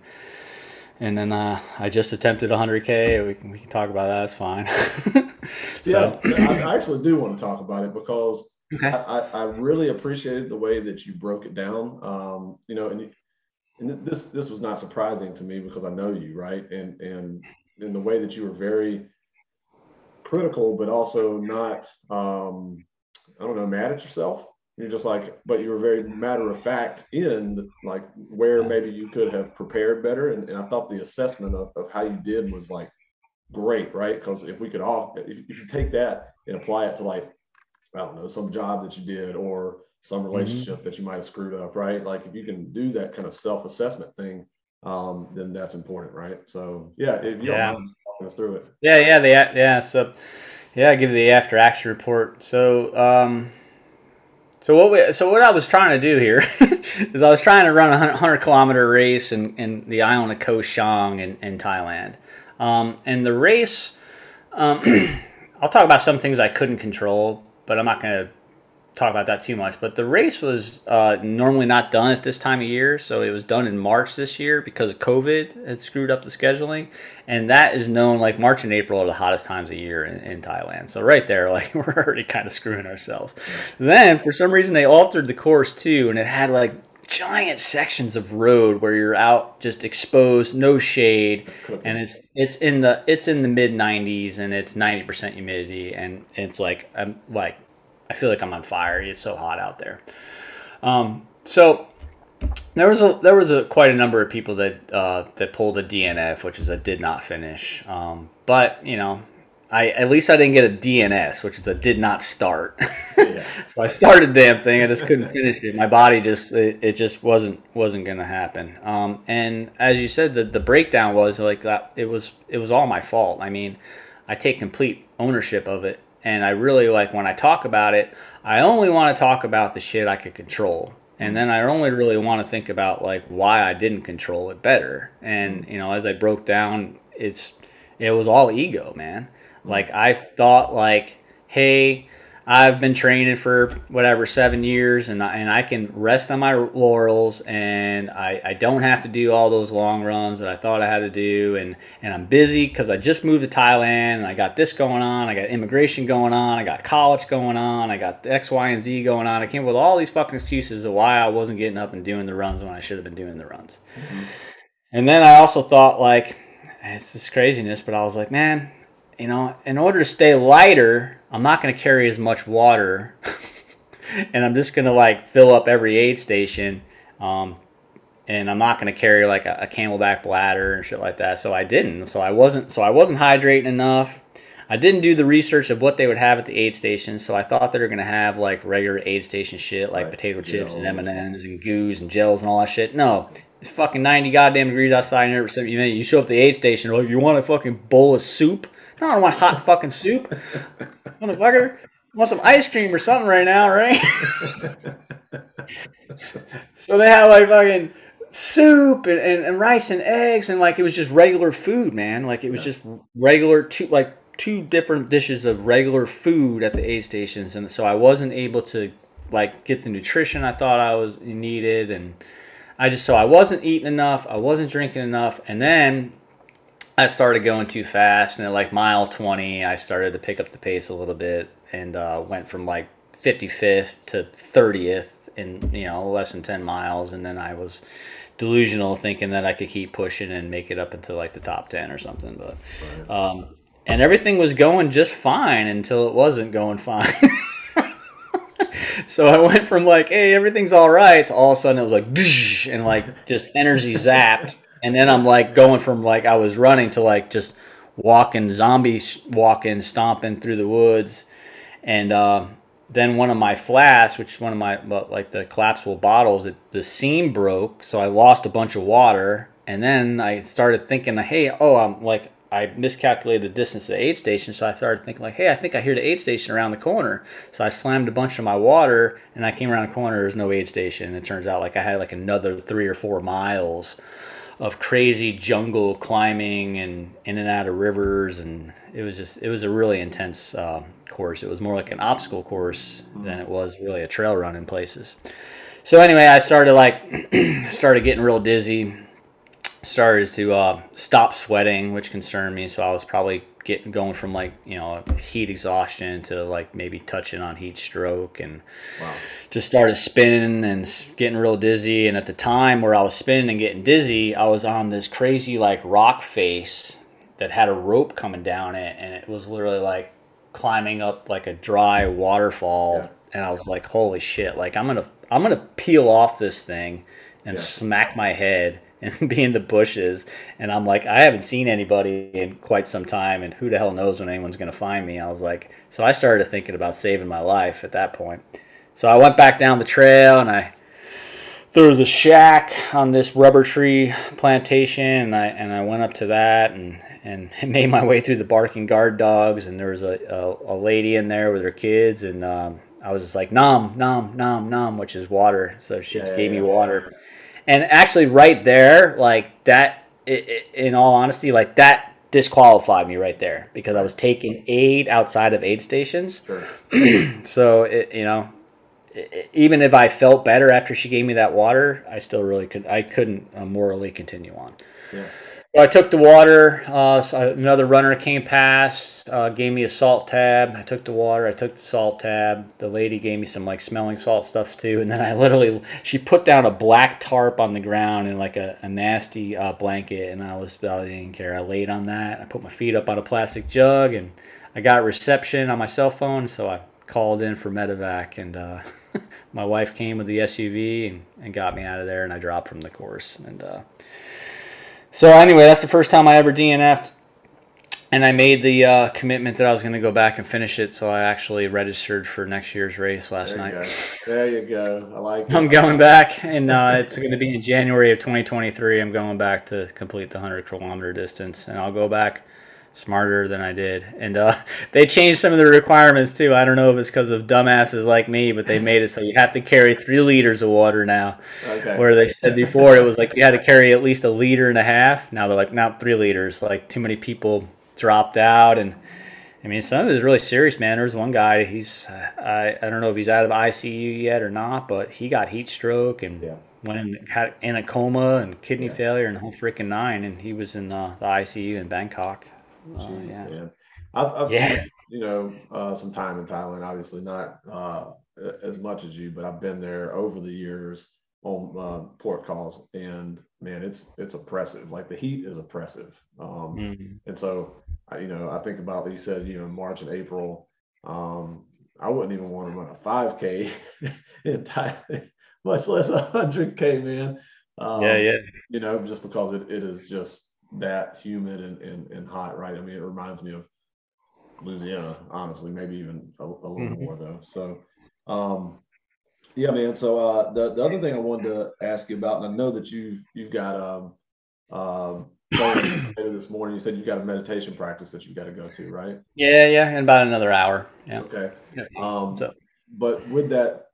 and then I just attempted 100K. We can talk about that. It's fine. So. Yeah, I actually do want to talk about it because I really appreciated the way that you broke it down. You know, and this was not surprising to me because I know you, right? And in the way that you were very critical, but also not, I don't know, mad at yourself. You're just like, but you were very matter of fact in like where maybe you could have prepared better. And I thought the assessment of how you did was like great, right? Because if we could all, if you take that and apply it to like, I don't know, some job that you did or some relationship that you might have screwed up, right? Like if you can do that kind of self-assessment thing, then that's important, right? So yeah, if you don't mind walking us through it. So I give you the after action report. So so what I was trying to do here is I was trying to run a 100-kilometer race in the island of Koh Chang in Thailand. And the race, I'll talk about some things I couldn't control, but I'm not going to talk about that too much. But the race was normally not done at this time of year, so it was done in March this year because of COVID. It screwed up the scheduling, and that is known, like March and April are the hottest times of year in Thailand. So right there, like we're already kind of screwing ourselves. Then for some reason they altered the course too, and it had like giant sections of road where you're out just exposed, no shade, and it's in the mid 90s and it's 90% humidity, and it's like I feel like I'm on fire. It's so hot out there. So there was quite a number of people that pulled a DNF, which is a did not finish. But you know, at least I didn't get a DNS, which is a did not start. So I started the damn thing. I just couldn't finish it. My body just wasn't going to happen. And as you said, the breakdown was like that. It was all my fault. I mean, I take complete ownership of it. And I really, like, when I talk about it, I only want to talk about the shit I could control. And then I only really want to think about, like, why I didn't control it better. And, you know, as I broke down, it's It was all ego, man. Like I thought like, hey, I've been training for whatever 7 years, and I can rest on my laurels, and I don't have to do all those long runs that I thought I had to do, and I'm busy because I just moved to Thailand, and I got this going on, I got immigration going on, I got college going on, I got X, Y, and Z going on. I came up with all these fucking excuses of why I wasn't getting up and doing the runs when I should have been doing the runs. And then I also thought like, it's this craziness, but I was like, man, in order to stay lighter, I'm not going to carry as much water, and I'm just going to like fill up every aid station, and I'm not going to carry like a camelback bladder and shit like that. So I didn't. So I wasn't hydrating enough. I didn't do the research of what they would have at the aid stations. So I thought they were going to have like regular aid station shit, like potato chips and M&Ms and goos and gels and all that shit. No. It's fucking 90 goddamn degrees outside. You show up to the aid station, like, you want a fucking bowl of soup? No, I don't want hot fucking soup. Motherfucker, you want some ice cream or something right now, right? So they had like fucking soup and rice and eggs, and like it was just regular food, man. Like it was just regular two different dishes of regular food at the aid stations, and so I wasn't able to like get the nutrition I thought I was needed, and I wasn't eating enough, I wasn't drinking enough, and then I started going too fast, and at like mile 20, I started to pick up the pace a little bit, and went from like 55th to 30th in less than 10 miles, and then I was delusional thinking that I could keep pushing and make it up into like the top 10 or something, but and everything was going just fine until it wasn't going fine. So I went from like, hey, everything's all right, to all of a sudden it was like, and like just energy zapped. And then I'm like going from like I was running to like just walking, stomping through the woods. And then one of my flasks, which is one of my like the collapsible bottles, the seam broke. So I lost a bunch of water. And then I started thinking, hey, I miscalculated the distance to the aid station, so I started thinking like, hey, I think I hear the aid station around the corner. So I slammed a bunch of my water, and I came around the corner, there's no aid station. And it turns out like I had like another 3 or 4 miles of crazy jungle climbing and in and out of rivers, and it was a really intense course. It was more like an obstacle course than it was really a trail run in places. So anyway, I started getting real dizzy. Started to stop sweating, which concerned me. So I was probably going from like heat exhaustion to like maybe touching on heat stroke, and just started spinning and getting real dizzy. And at the time where I was spinning and getting dizzy, I was on this crazy like rock face that had a rope coming down it, and it was literally like climbing up like a dry waterfall. And I was like, holy shit, like I'm gonna peel off this thing and smack my head and be in the bushes. And I'm like, I haven't seen anybody in quite some time, and who the hell knows when anyone's going to find me. I was like, so I started thinking about saving my life at that point. So I went back down the trail, and there was a shack on this rubber tree plantation, and I went up to that and made my way through the barking guard dogs, and there was a lady in there with her kids, and I was just like, nom, nom, nom, nom, which is water. So she gave me water. And actually right there, like that, in all honesty, like that disqualified me right there, because I was taking aid outside of aid stations. Sure. So, even if I felt better after she gave me that water, I still I couldn't morally continue on. Yeah. So I took the water. So another runner came past, gave me a salt tab. I took the water. I took the salt tab. The lady gave me some like smelling salt stuff too. And then she put down a black tarp on the ground and like a nasty blanket. And I didn't care. I laid on that. I put my feet up on a plastic jug, and I got reception on my cell phone. So I called in for medevac, and my wife came with the SUV and got me out of there. And I dropped from the course. And so anyway, that's the first time I ever DNF'd, and I made the commitment that I was going to go back and finish it. So I actually registered for next year's race last night. There you go. I like it. I'm going back, and it's going to be in January of 2023. I'm going back to complete the 100-kilometer distance, and I'll go back smarter than I did. And they changed some of the requirements too. I don't know if it's because of dumbasses like me, but they made it so you have to carry 3 liters of water now. Okay. Where they said before it was like you had to carry at least 1.5 liters. Now they're like, not 3 liters. Like too many people dropped out. And I mean, some of it is really serious, man. There's one guy, I don't know if he's out of the ICU yet or not, but he got heat stroke and had in a coma and kidney failure and the whole freaking nine. And he was in the ICU in Bangkok. Jeez, Yeah. man. I've spent, some time in Thailand, obviously not as much as you, but I've been there over the years on port calls, and man, it's oppressive. Like the heat is oppressive. And so I think about what you said, March and April. I wouldn't even want to run a 5K in Thailand, much less 100K, man. Just because it is just that humid and hot, right? I mean, it reminds me of Louisiana, honestly, maybe even a little more though. So, yeah, man. So the other thing I wanted to ask you about, and I know that you've got later this morning. You said you got a meditation practice that you've got to go to, right? Yeah, in about another hour. Yeah. Okay. But with that,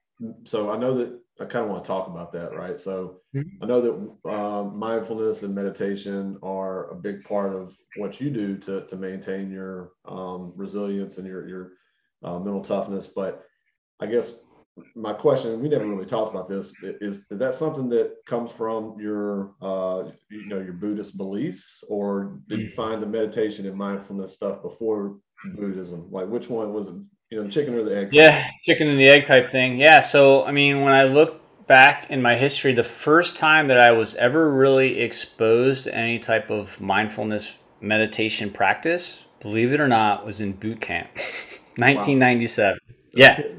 so I know that I kind of want to talk about that, right? So I know that mindfulness and meditation are a big part of what you do to maintain your resilience and your mental toughness. But I guess my question, we never really talked about this, is that something that comes from your your Buddhist beliefs, or did you find the meditation and mindfulness stuff before Buddhism? Like, which one was it? The chicken or the egg? Yeah, chicken and the egg type thing. Yeah. So I mean, when I look back in my history, the first time that I was ever really exposed to any type of mindfulness meditation practice, believe it or not, was in boot camp, 1997. Wow. Yeah. Okay.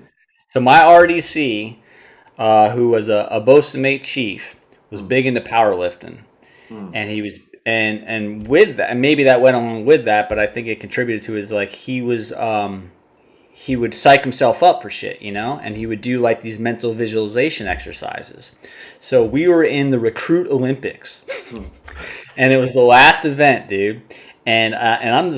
So my RDC, who was a Bosun mate chief, was big into powerlifting, and he was, and with that, and maybe that went along with that, but I think it contributed to it, is like he would psych himself up for shit, and he would do like these mental visualization exercises. So we were in the Recruit Olympics, and it was the last event, dude. And I'm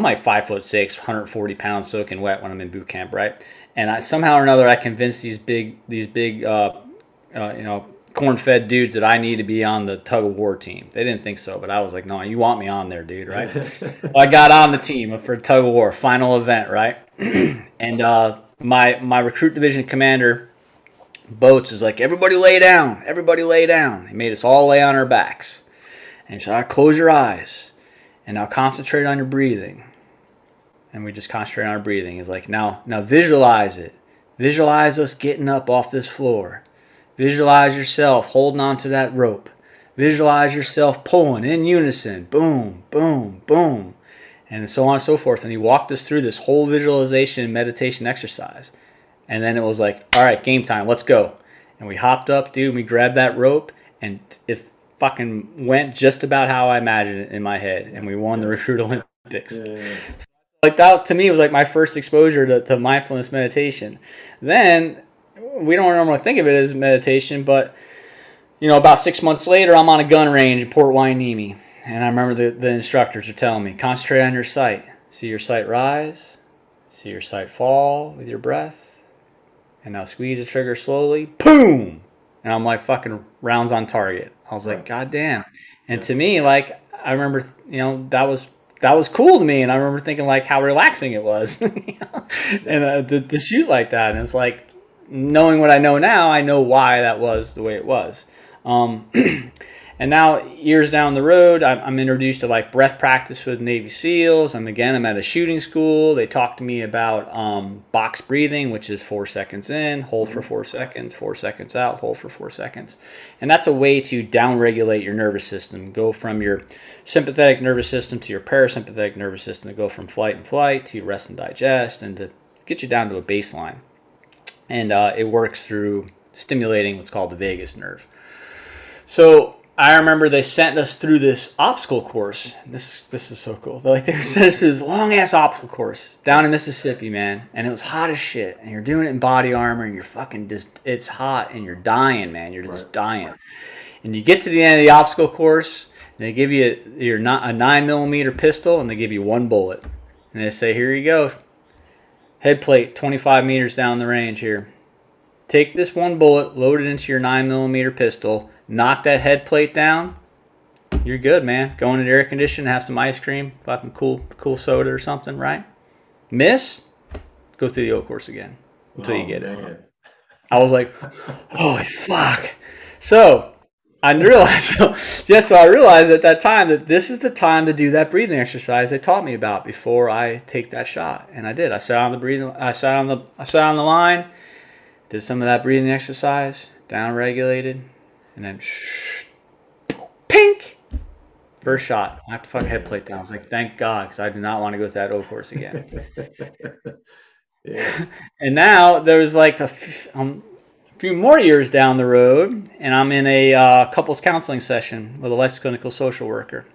like 5'6", 140 pounds, soaking wet when I'm in boot camp, right? And I somehow or another I convinced these big corn-fed dudes that I need to be on the tug of war team. They didn't think so, but I was like, no, you want me on there, dude, right? So I got on the team for tug of war, final event, right? And my recruit division commander, Boats, is like, everybody lay down, everybody lay down. He made us all lay on our backs. And he said, all right, close your eyes, and now concentrate on your breathing. And we just concentrate on our breathing. He's like, now visualize it. Visualize us getting up off this floor. Visualize yourself holding on to that rope. Visualize yourself pulling in unison. Boom, boom, boom. And so on and so forth. And he walked us through this whole visualization and meditation exercise. And then it was like, all right, game time, let's go. And we hopped up, dude, and we grabbed that rope, and it fucking went just about how I imagined it in my head. And we won the Recruit Olympics. Yeah. So, like, that to me was like my first exposure to mindfulness meditation. Then we don't normally think of it as meditation, but about 6 months later, I'm on a gun range in Port Hueneme, and I remember the instructors are telling me, concentrate on your sight. See your sight rise, see your sight fall with your breath, and now squeeze the trigger slowly, boom! And I'm like, fucking rounds on target. I was like, God damn. And to me, like, I remember, that was cool to me, and I remember thinking like how relaxing it was, and to shoot like that. And it's like, knowing what I know now, I know why that was the way it was. And now, years down the road, I'm introduced to like breath practice with Navy SEALs. I'm at a shooting school. They talk to me about box breathing, which is 4 seconds in, hold for 4 seconds, 4 seconds out, hold for 4 seconds. And that's a way to downregulate your nervous system, go from your sympathetic nervous system to your parasympathetic nervous system, to go from flight and flight to rest and digest, and to get you down to a baseline. And it works through stimulating what's called the vagus nerve. So I remember they sent us through this obstacle course. This is so cool. They sent us through this long-ass obstacle course down in Mississippi, man. And it was hot as shit. And you're doing it in body armor, and you're fucking just, it's hot, and you're dying, man. You're just dying. And you get to the end of the obstacle course, and they give you a 9mm pistol, and they give you one bullet. And they say, here you go. Head plate, 25 meters down the range here. Take this one bullet, load it into your 9mm pistol, knock that head plate down, you're good, man. Go in the air conditioning, have some ice cream, fucking cool soda or something, right? Miss, go through the O course again until you get it. I was like, holy fuck. So I realized, so I realized at that time that this is the time to do that breathing exercise they taught me about before I take that shot. And I did. I sat on the line, did some of that breathing exercise, down regulated, and then pink. First shot. I have to fucking head plate down. I was like, thank God, because I do not want to go through that O course again. And now there's like a few more years down the road, and I'm in a couples counseling session with a licensed clinical social worker.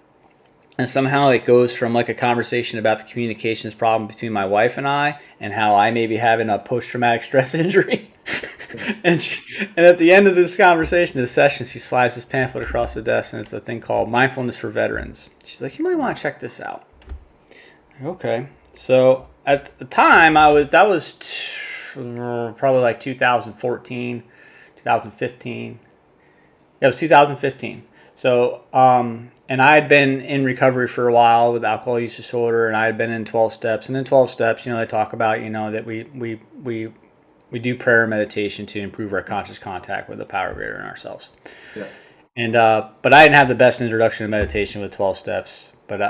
And somehow it goes from like a conversation about the communications problem between my wife and I, and how I may be having a post-traumatic stress injury. and at the end of this conversation, this session, she slides this pamphlet across the desk, and it's a thing called Mindfulness for Veterans. She's like, you might want to check this out. Okay. So at the time, that was probably like 2014, 2015. Yeah, it was 2015. So, and I had been in recovery for a while with alcohol use disorder, and I had been in 12 steps. And in 12 steps, they talk about, that we do prayer and meditation to improve our conscious contact with the power greater in ourselves. Yeah. And but I didn't have the best introduction to meditation with 12 steps. But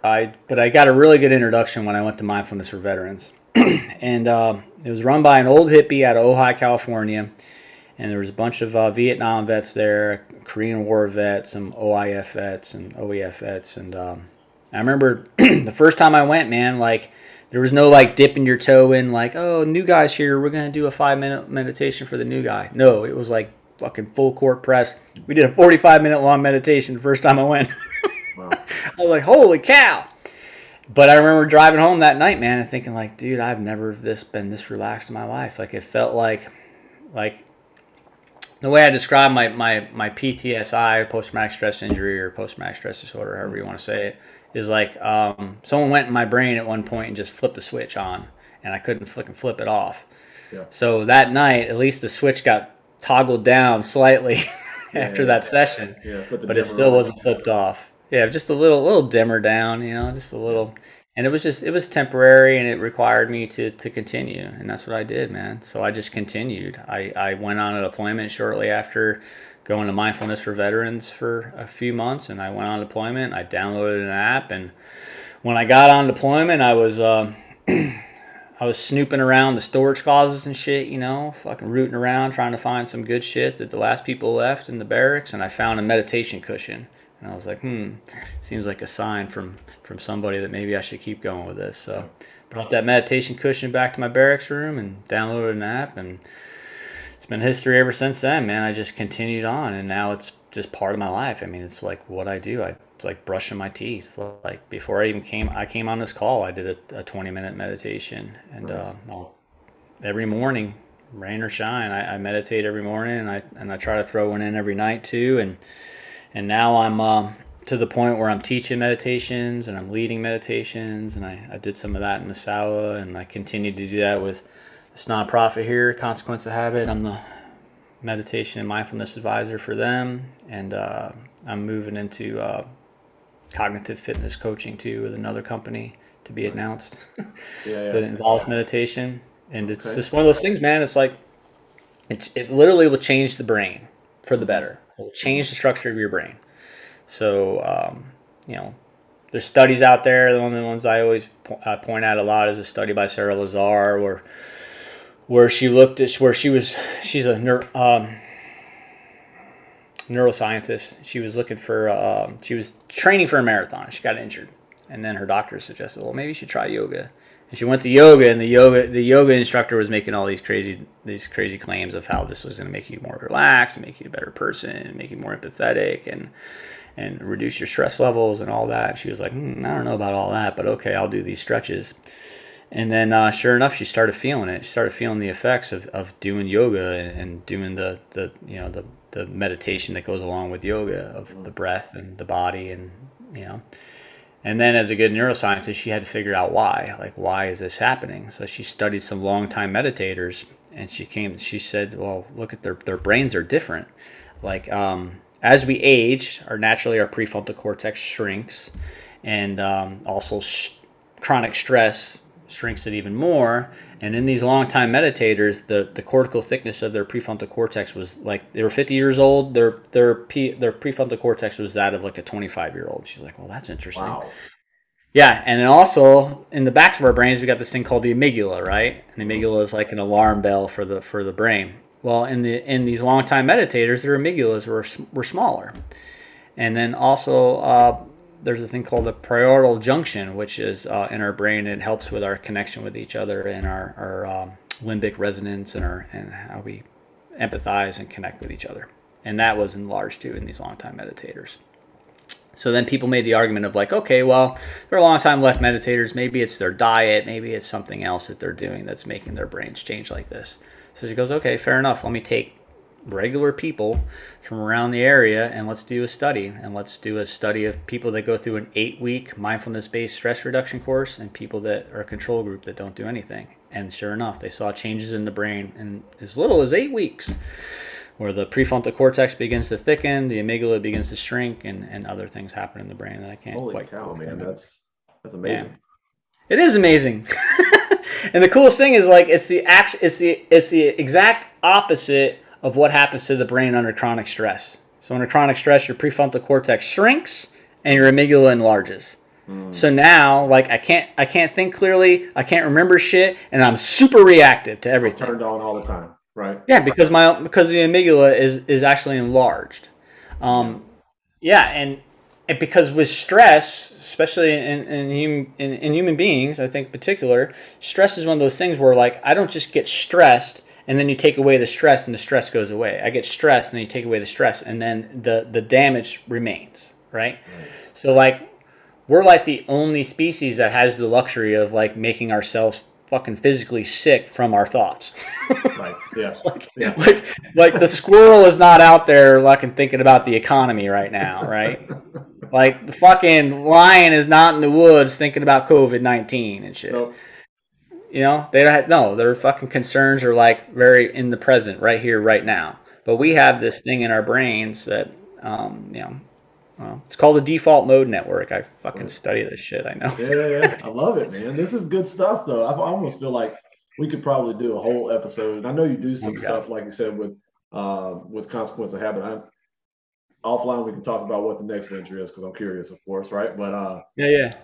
I got a really good introduction when I went to Mindfulness for Veterans. And it was run by an old hippie out of Ojai, California. And there was a bunch of Vietnam vets there, Korean War vets, some OIF vets and OEF vets. And I remember the first time I went, man, like there was no like dipping your toe in like, oh, new guy's here, we're going to do a 5-minute meditation for the new guy. No, it was like fucking full court press. We did a 45-minute long meditation the first time I went. Wow. I was like, holy cow. But I remember driving home that night, man, and thinking like, dude, I've never been this relaxed in my life. Like it felt like the way I describe my PTSI, post-traumatic stress injury, or post-traumatic stress disorder, however you want to say it, is like someone went in my brain at one point and just flipped the switch on, and I couldn't flip it off. Yeah. So that night, at least the switch got toggled down slightly after that session, but it still wasn't flipped off. Yeah, just a little dimmer down, just a little. And it was temporary, and it required me to continue, and that's what I did, man. So I just continued. I went on a deployment shortly after going to Mindfulness for Veterans for a few months, and I went on deployment. I downloaded an app, and when I got on deployment, I was I was snooping around the storage closets and shit, fucking rooting around trying to find some good shit that the last people left in the barracks, and I found a meditation cushion. And I was like, seems like a sign from somebody that maybe I should keep going with this. So brought that meditation cushion back to my barracks room and downloaded an app, and it's been history ever since then, man. I just continued on, and now it's just part of my life. I mean, it's like what I do. It's like brushing my teeth. Like before I came on this call, I did a 20-minute meditation, and every morning, rain or shine, I meditate every morning, and I try to throw one in every night too, and now I'm to the point where I'm teaching meditations and I'm leading meditations, and I did some of that in the Sawa, and I continue to do that with this nonprofit here, Consequence of Habit. I'm the meditation and mindfulness advisor for them, and I'm moving into cognitive fitness coaching too with another company to be announced that involves meditation. And it's just one of those things, man. It's like it literally will change the brain for the better. It will change the structure of your brain. So, there's studies out there. One of the ones I always point out a lot is a study by Sarah Lazar, where she's a neuroscientist. She was looking for, she was training for a marathon. She got injured, and then her doctor suggested, well, maybe you should try yoga. And she went to yoga, and the yoga instructor was making all these crazy claims of how this was going to make you more relaxed and make you a better person and make you more empathetic and reduce your stress levels and all that. She was like, I don't know about all that, but okay, I'll do these stretches. And then sure enough, she started feeling it. She started feeling the effects of doing yoga and doing the meditation that goes along with yoga, of the breath and the body, and And then as a good neuroscientist, she had to figure out why. Like, why is this happening? So she studied some long-time meditators, and she said, well, look at their brains are different. Like, as we age, our prefrontal cortex shrinks, and also chronic stress shrinks it even more. And in these long time meditators, the cortical thickness of their prefrontal cortex was like, they were 50 years old. Their prefrontal cortex was that of like a 25-year-old. She's like, well, that's interesting. Wow. Yeah, and then also in the backs of our brains, we got this thing called the amygdala, right? And the amygdala is like an alarm bell for the brain. Well, in these long time meditators, their amygdalas were smaller. And then also there's a thing called the parietal junction, which is in our brain. It helps with our connection with each other and our limbic resonance and how we empathize and connect with each other. And that was enlarged too in these long time meditators. So then people made the argument of like, okay, well, they're a long time left meditators. Maybe it's their diet. Maybe it's something else that they're doing that's making their brains change like this. So she goes, okay, fair enough. Let me take regular people from around the area and let's do a study. And let's do a study of people that go through an 8-week mindfulness-based stress reduction course and people that are a control group that don't do anything. And sure enough, they saw changes in the brain in as little as 8 weeks, where the prefrontal cortex begins to thicken, the amygdala begins to shrink, and other things happen in the brain that I can't Holy quite cow, man, that's amazing. Yeah. It is amazing. And the coolest thing is like it's the exact opposite of what happens to the brain under chronic stress. So under chronic stress, your prefrontal cortex shrinks and your amygdala enlarges. So now, like I can't think clearly, I can't remember shit, and I'm super reactive to everything. Turned on all the time, right? Yeah, because the amygdala is actually enlarged. Yeah, and because with stress, especially in human beings, I think in particular, stress is one of those things where like I don't just get stressed and then you take away the stress and the stress goes away. I get stressed and then you take away the stress and then the damage remains, right? So like we're like the only species that has the luxury of like making ourselves fucking physically sick from our thoughts. Right. Yeah. like the squirrel is not out there fucking thinking about the economy right now, right? Like the fucking lion is not in the woods thinking about COVID-19 and shit. Nope. You know, they don't have, no, their fucking concerns are like very in the present, right here, right now. But we have this thing in our brains that, well, it's called the default mode network. I fucking study this shit. I know. Yeah. I love it, man. This is good stuff, though. I almost feel like we could probably do a whole episode. And I know you do some stuff, like you said, with Consequence of Habit. Offline, we can talk about what the next venture is because I'm curious, of course, right? But yeah.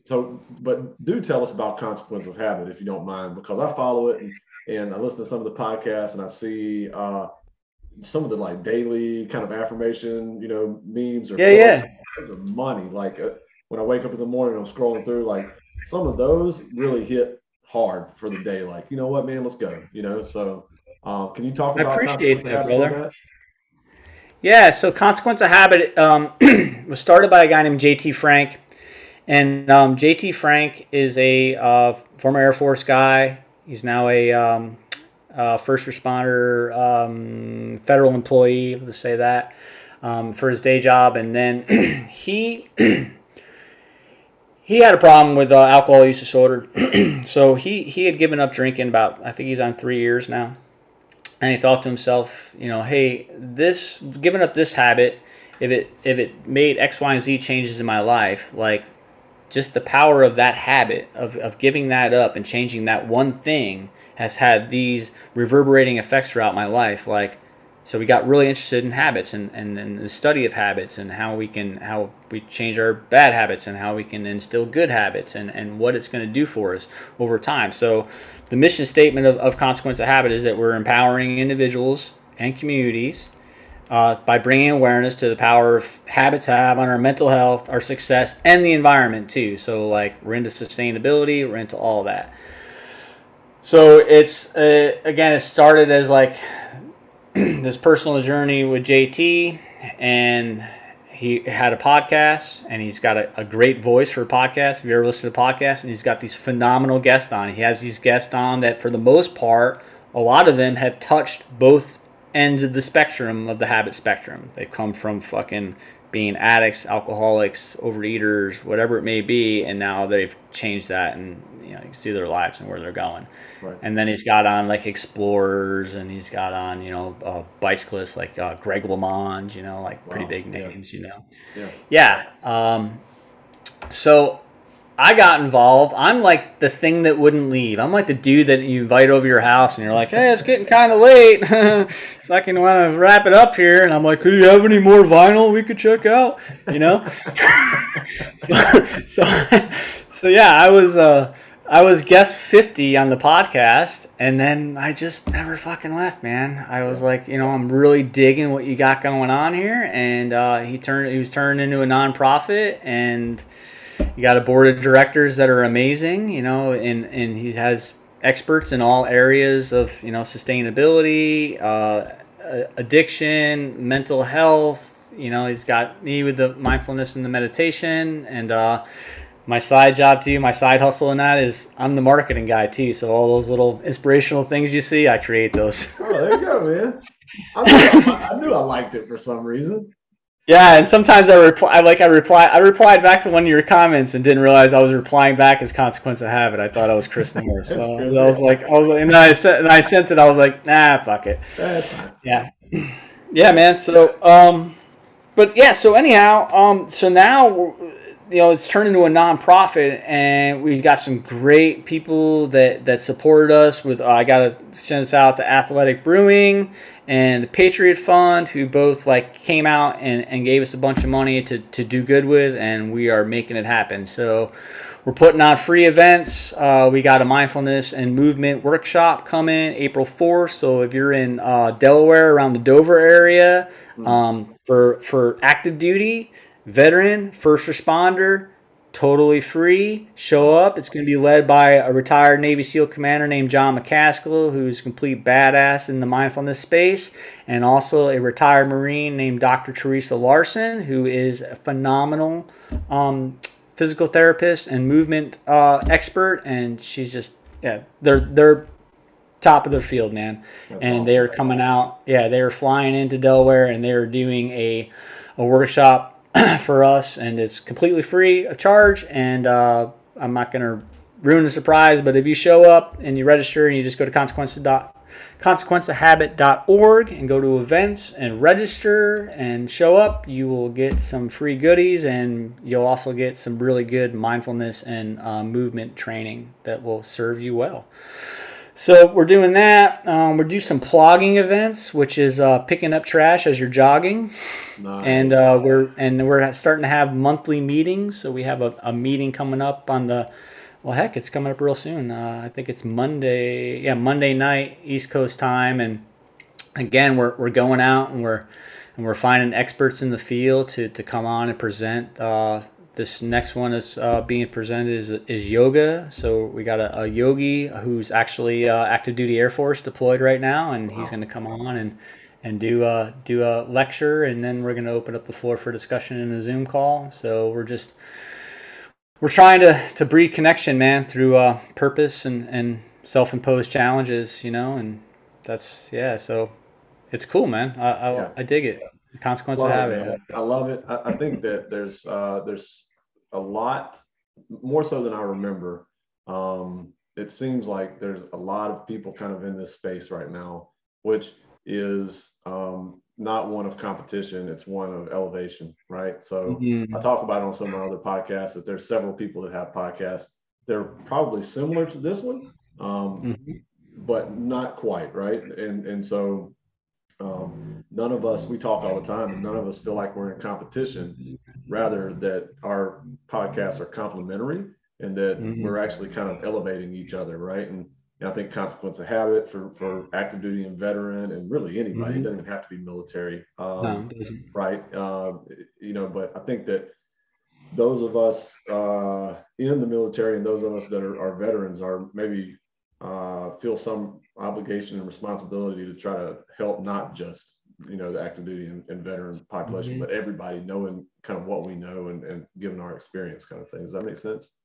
So, but do tell us about Consequence of Habit, if you don't mind, because I follow it and I listen to some of the podcasts and I see some of the like daily kind of affirmation, memes or yeah. Those are money. Like when I wake up in the morning, I'm scrolling through, like some of those really hit hard for the day. Like, you know what, man, let's go. So can you talk about Consequence of Habit, brother? Yeah, so Consequence of Habit was started by a guy named J.T. Frank. And J.T. Frank is a former Air Force guy. He's now a first responder, federal employee, let's say that, for his day job. And then he had a problem with alcohol use disorder. So he had given up drinking about, I think he's on 3 years now. And he thought to himself, hey, giving up this habit, if it made X, Y, and Z changes in my life, like just the power of that habit of giving that up and changing that one thing has had these reverberating effects throughout my life. Like, so we got really interested in habits and the study of habits and how we change our bad habits and how we can instill good habits and what it's going to do for us over time. So the mission statement of Consequence of Habit is that we're empowering individuals and communities by bringing awareness to the power of habits have on our mental health, our success, and the environment too. So like we're into sustainability, we're into all that. So it's again, it started as like this personal journey with JT, and he had a podcast, and he's got a great voice for a podcast. If you ever listen to podcasts, and he's got these phenomenal guests on. He has these guests on that for the most part, a lot of them have touched both ends of the spectrum of the habit spectrum. They've come from fucking being addicts, alcoholics, overeaters, whatever it may be, and now they've changed that and you can see their lives and where they're going. Right. And then he's got on like explorers, and he's got on bicyclists like Greg LeMond, like pretty Wow. big names, Yeah. Yeah. So I got involved. I'm like the thing that wouldn't leave. I'm like the dude that you invite over your house and you're like, hey, it's getting kind of late. Fucking want to wrap it up here. And I'm like, do you have any more vinyl we could check out? So yeah, I was guest 50 on the podcast, and then I just never fucking left, man. I was like, I'm really digging what you got going on here. And he was turned into a nonprofit, and you got a board of directors that are amazing, and he has experts in all areas of, sustainability, addiction, mental health. He's got me with the mindfulness and the meditation, and my side job too, my side hustle in that is I'm the marketing guy too. So all those little inspirational things you see, I create those. Oh, there you go, man. I knew I liked it for some reason. Yeah, and sometimes I replied back to one of your comments and didn't realize I was replying back as consequence of habit. I thought I was Chris Norris. So I was like, and I sent it. I was like, nah, fuck it. That's fine. Yeah, yeah, man. So, but yeah. So anyhow, so now it's turned into a nonprofit, and we've got some great people that supported us with. I got to send this out to Athletic Brewing and the Patriot Fund, who both came out and gave us a bunch of money to do good with, and we are making it happen. So we're putting on free events. We got a mindfulness and movement workshop coming April 4th. So if you're in Delaware, around the Dover area, for active duty, veteran, first responder, totally free. Show up. It's going to be led by a retired Navy SEAL commander named John McCaskill, who's a complete badass in the mindfulness space, and also a retired Marine named Dr. Teresa Larson, who is a phenomenal physical therapist and movement expert, and she's just they're top of their field, man. That's and awesome. They are coming out. Yeah, they are flying into Delaware, and they are doing a workshop for us, and it's completely free of charge. And I'm not going to ruin the surprise, but if you show up and you register and you just go to consequenceofhabit.org and go to events and register and show up, you will get some free goodies, and you'll also get some really good mindfulness and movement training that will serve you well. So we're doing that. We do some plogging events, which is picking up trash as you're jogging. Nice. And we're starting to have monthly meetings. So we have a meeting coming up on it's coming up real soon. I think it's Monday. Yeah, Monday night East Coast time. And again, we're going out and we're finding experts in the field to come on and present. This next one is being presented is yoga. So we got a yogi who's actually active duty Air Force deployed right now, and he's going to come on and do a lecture, and then we're going to open up the floor for discussion in a Zoom call. So we're trying to breed connection, man, through purpose and self-imposed challenges, and that's So it's cool, man. I dig it. Consequence of habit. I love it. I think that there's a lot more so than I remember. It seems like there's a lot of people kind of in this space right now, which is not one of competition. It's one of elevation, right? So I talk about it on some of my other podcasts that there's several people that have podcasts. They're probably similar to this one, but not quite, right? And so none of us, we talk all the time, and none of us feel like we're in competition, rather that our podcasts are complementary, and that we're actually kind of elevating each other, right? And I think consequence of habit for active duty and veteran, and really anybody, it doesn't have to be military, right? But I think that those of us in the military and those of us that are veterans are maybe feel some obligation and responsibility to try to help not just the active duty and veteran population, but everybody, knowing kind of what we know and given our experience, kind of thing. Does that make sense?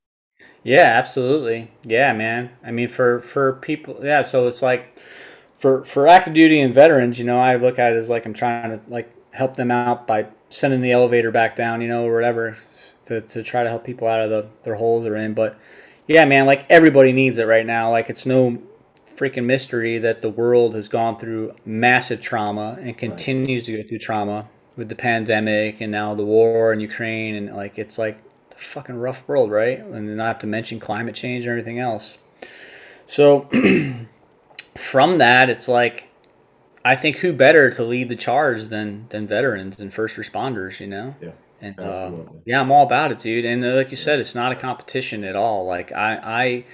Yeah, absolutely. Yeah, man. I mean, for people, yeah. So it's like for active duty and veterans, I look at it as like I'm trying to help them out by sending the elevator back down, or whatever, to try to help people out of their holes they're in. But Yeah, man, like everybody needs it right now. Like it's no freaking mystery that the world has gone through massive trauma and Right. continues to go through trauma with the pandemic and now the war in Ukraine, and like it's like a fucking rough world, right? And not to mention climate change and everything else. So from that, it's like I think who better to lead the charge than veterans and first responders, you know? Yeah. And Absolutely. yeah, I'm all about it, dude. And like you Yeah. said, it's not a competition at all. Like I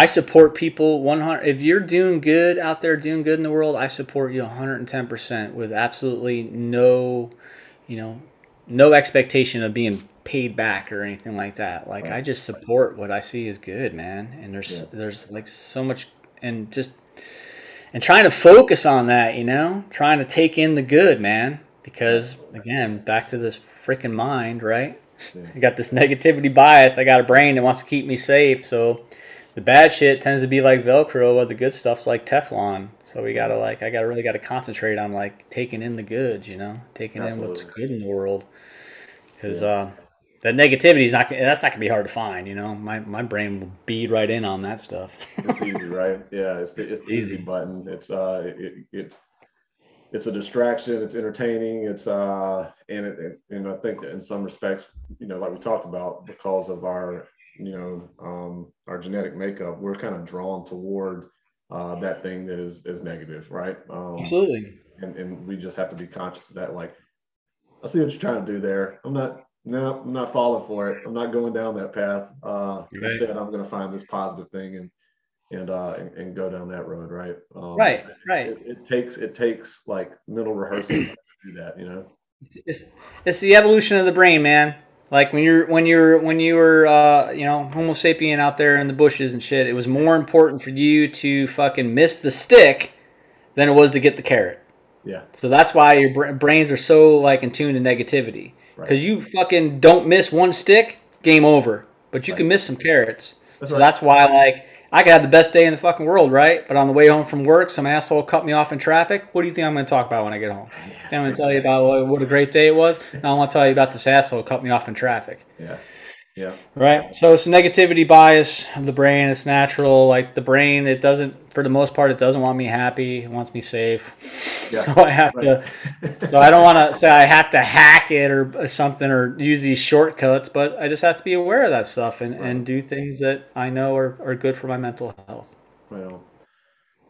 support people 100. If you're doing good out there, doing good in the world, I support you 110% with absolutely no, you know, no expectation of being paid back or anything like that. Like Right. I just support what I see is good, man. And Yeah. there's like so much, and just and trying to focus on that, you know, trying to take in the good, man. Yeah. Because again, back to this freaking mind, right? Yeah. I got this negativity bias. I got a brain that wants to keep me safe. So the bad shit tends to be like Velcro, while the good stuff's like Teflon. So we gotta Right. like, I gotta really gotta concentrate on like taking in the goods, you know, taking in what's Absolutely. good in the world. Because Yeah. that negativity is not, that's not gonna be hard to find, you know. My brain will bead right in on that stuff. It's easy, right? Yeah. It's the easy Easy. button. It's a distraction. It's entertaining. And I think that in some respects, like we talked about, because of our genetic makeup, we're kind of drawn toward that thing that is negative, right? Absolutely. And we just have to be conscious of that. Like, I see what you're trying to do there. No, I'm not falling for it. I'm not going down that path. Right. Instead, I'm going to find this positive thing and go down that road, right? Right. Right. It takes like mental rehearsing to do that. It's it's the evolution of the brain, man. Like when you were you know, Homo sapien out there in the bushes and shit, it was more important for you to fucking miss the stick than it was to get the carrot. Yeah, So that's why your brains are so like in tune to negativity. right, Because you fucking don't miss one stick, game over. But you right. can miss some carrots. That's So right. that's why like I could have the best day in the fucking world, right? But on the way home from work, some asshole cut me off in traffic. What do you think I'm going to talk about when I get home? Yeah, I'm going to tell you exactly. about what a great day it was. Now I want to tell you about this asshole cut me off in traffic. Yeah, yeah, Right. So it's a negativity bias of the brain. It's natural. Like the brain, it doesn't, for the most part, it doesn't want me happy. It wants me safe. yeah. So I have Right. to, so I don't want to say I have to hack it or something or use these shortcuts, but I just have to be aware of that stuff Right. and do things that I know are good for my mental health. Well,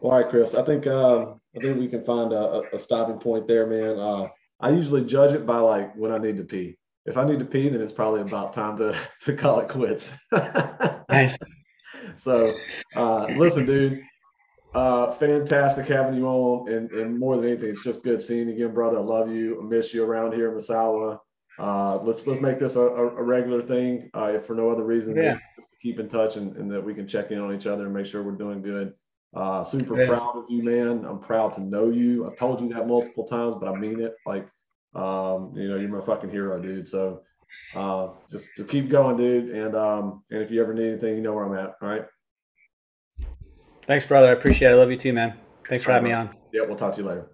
all right, Chris. I think we can find a stopping point there, man. I usually judge it by like when I need to pee. If I need to pee, then it's probably about time to to call it quits. Nice. So, listen, dude. Fantastic having you on, and more than anything, it's just good seeing you again, brother. I love you. I miss you around here in Masawa. Let's make this a regular thing, if for no other reason than Yeah. just to keep in touch and that we can check in on each other and make sure we're doing good. Super Yeah. proud of you, man. I'm proud to know you. I've told you that multiple times, but I mean it. Like, you're my fucking hero, dude. So, just to keep going, dude. And if you ever need anything, you know where I'm at. All right. Thanks, brother. I appreciate it. I love you too, man. Thanks for All right, having me brother. on. Yeah, we'll talk to you later.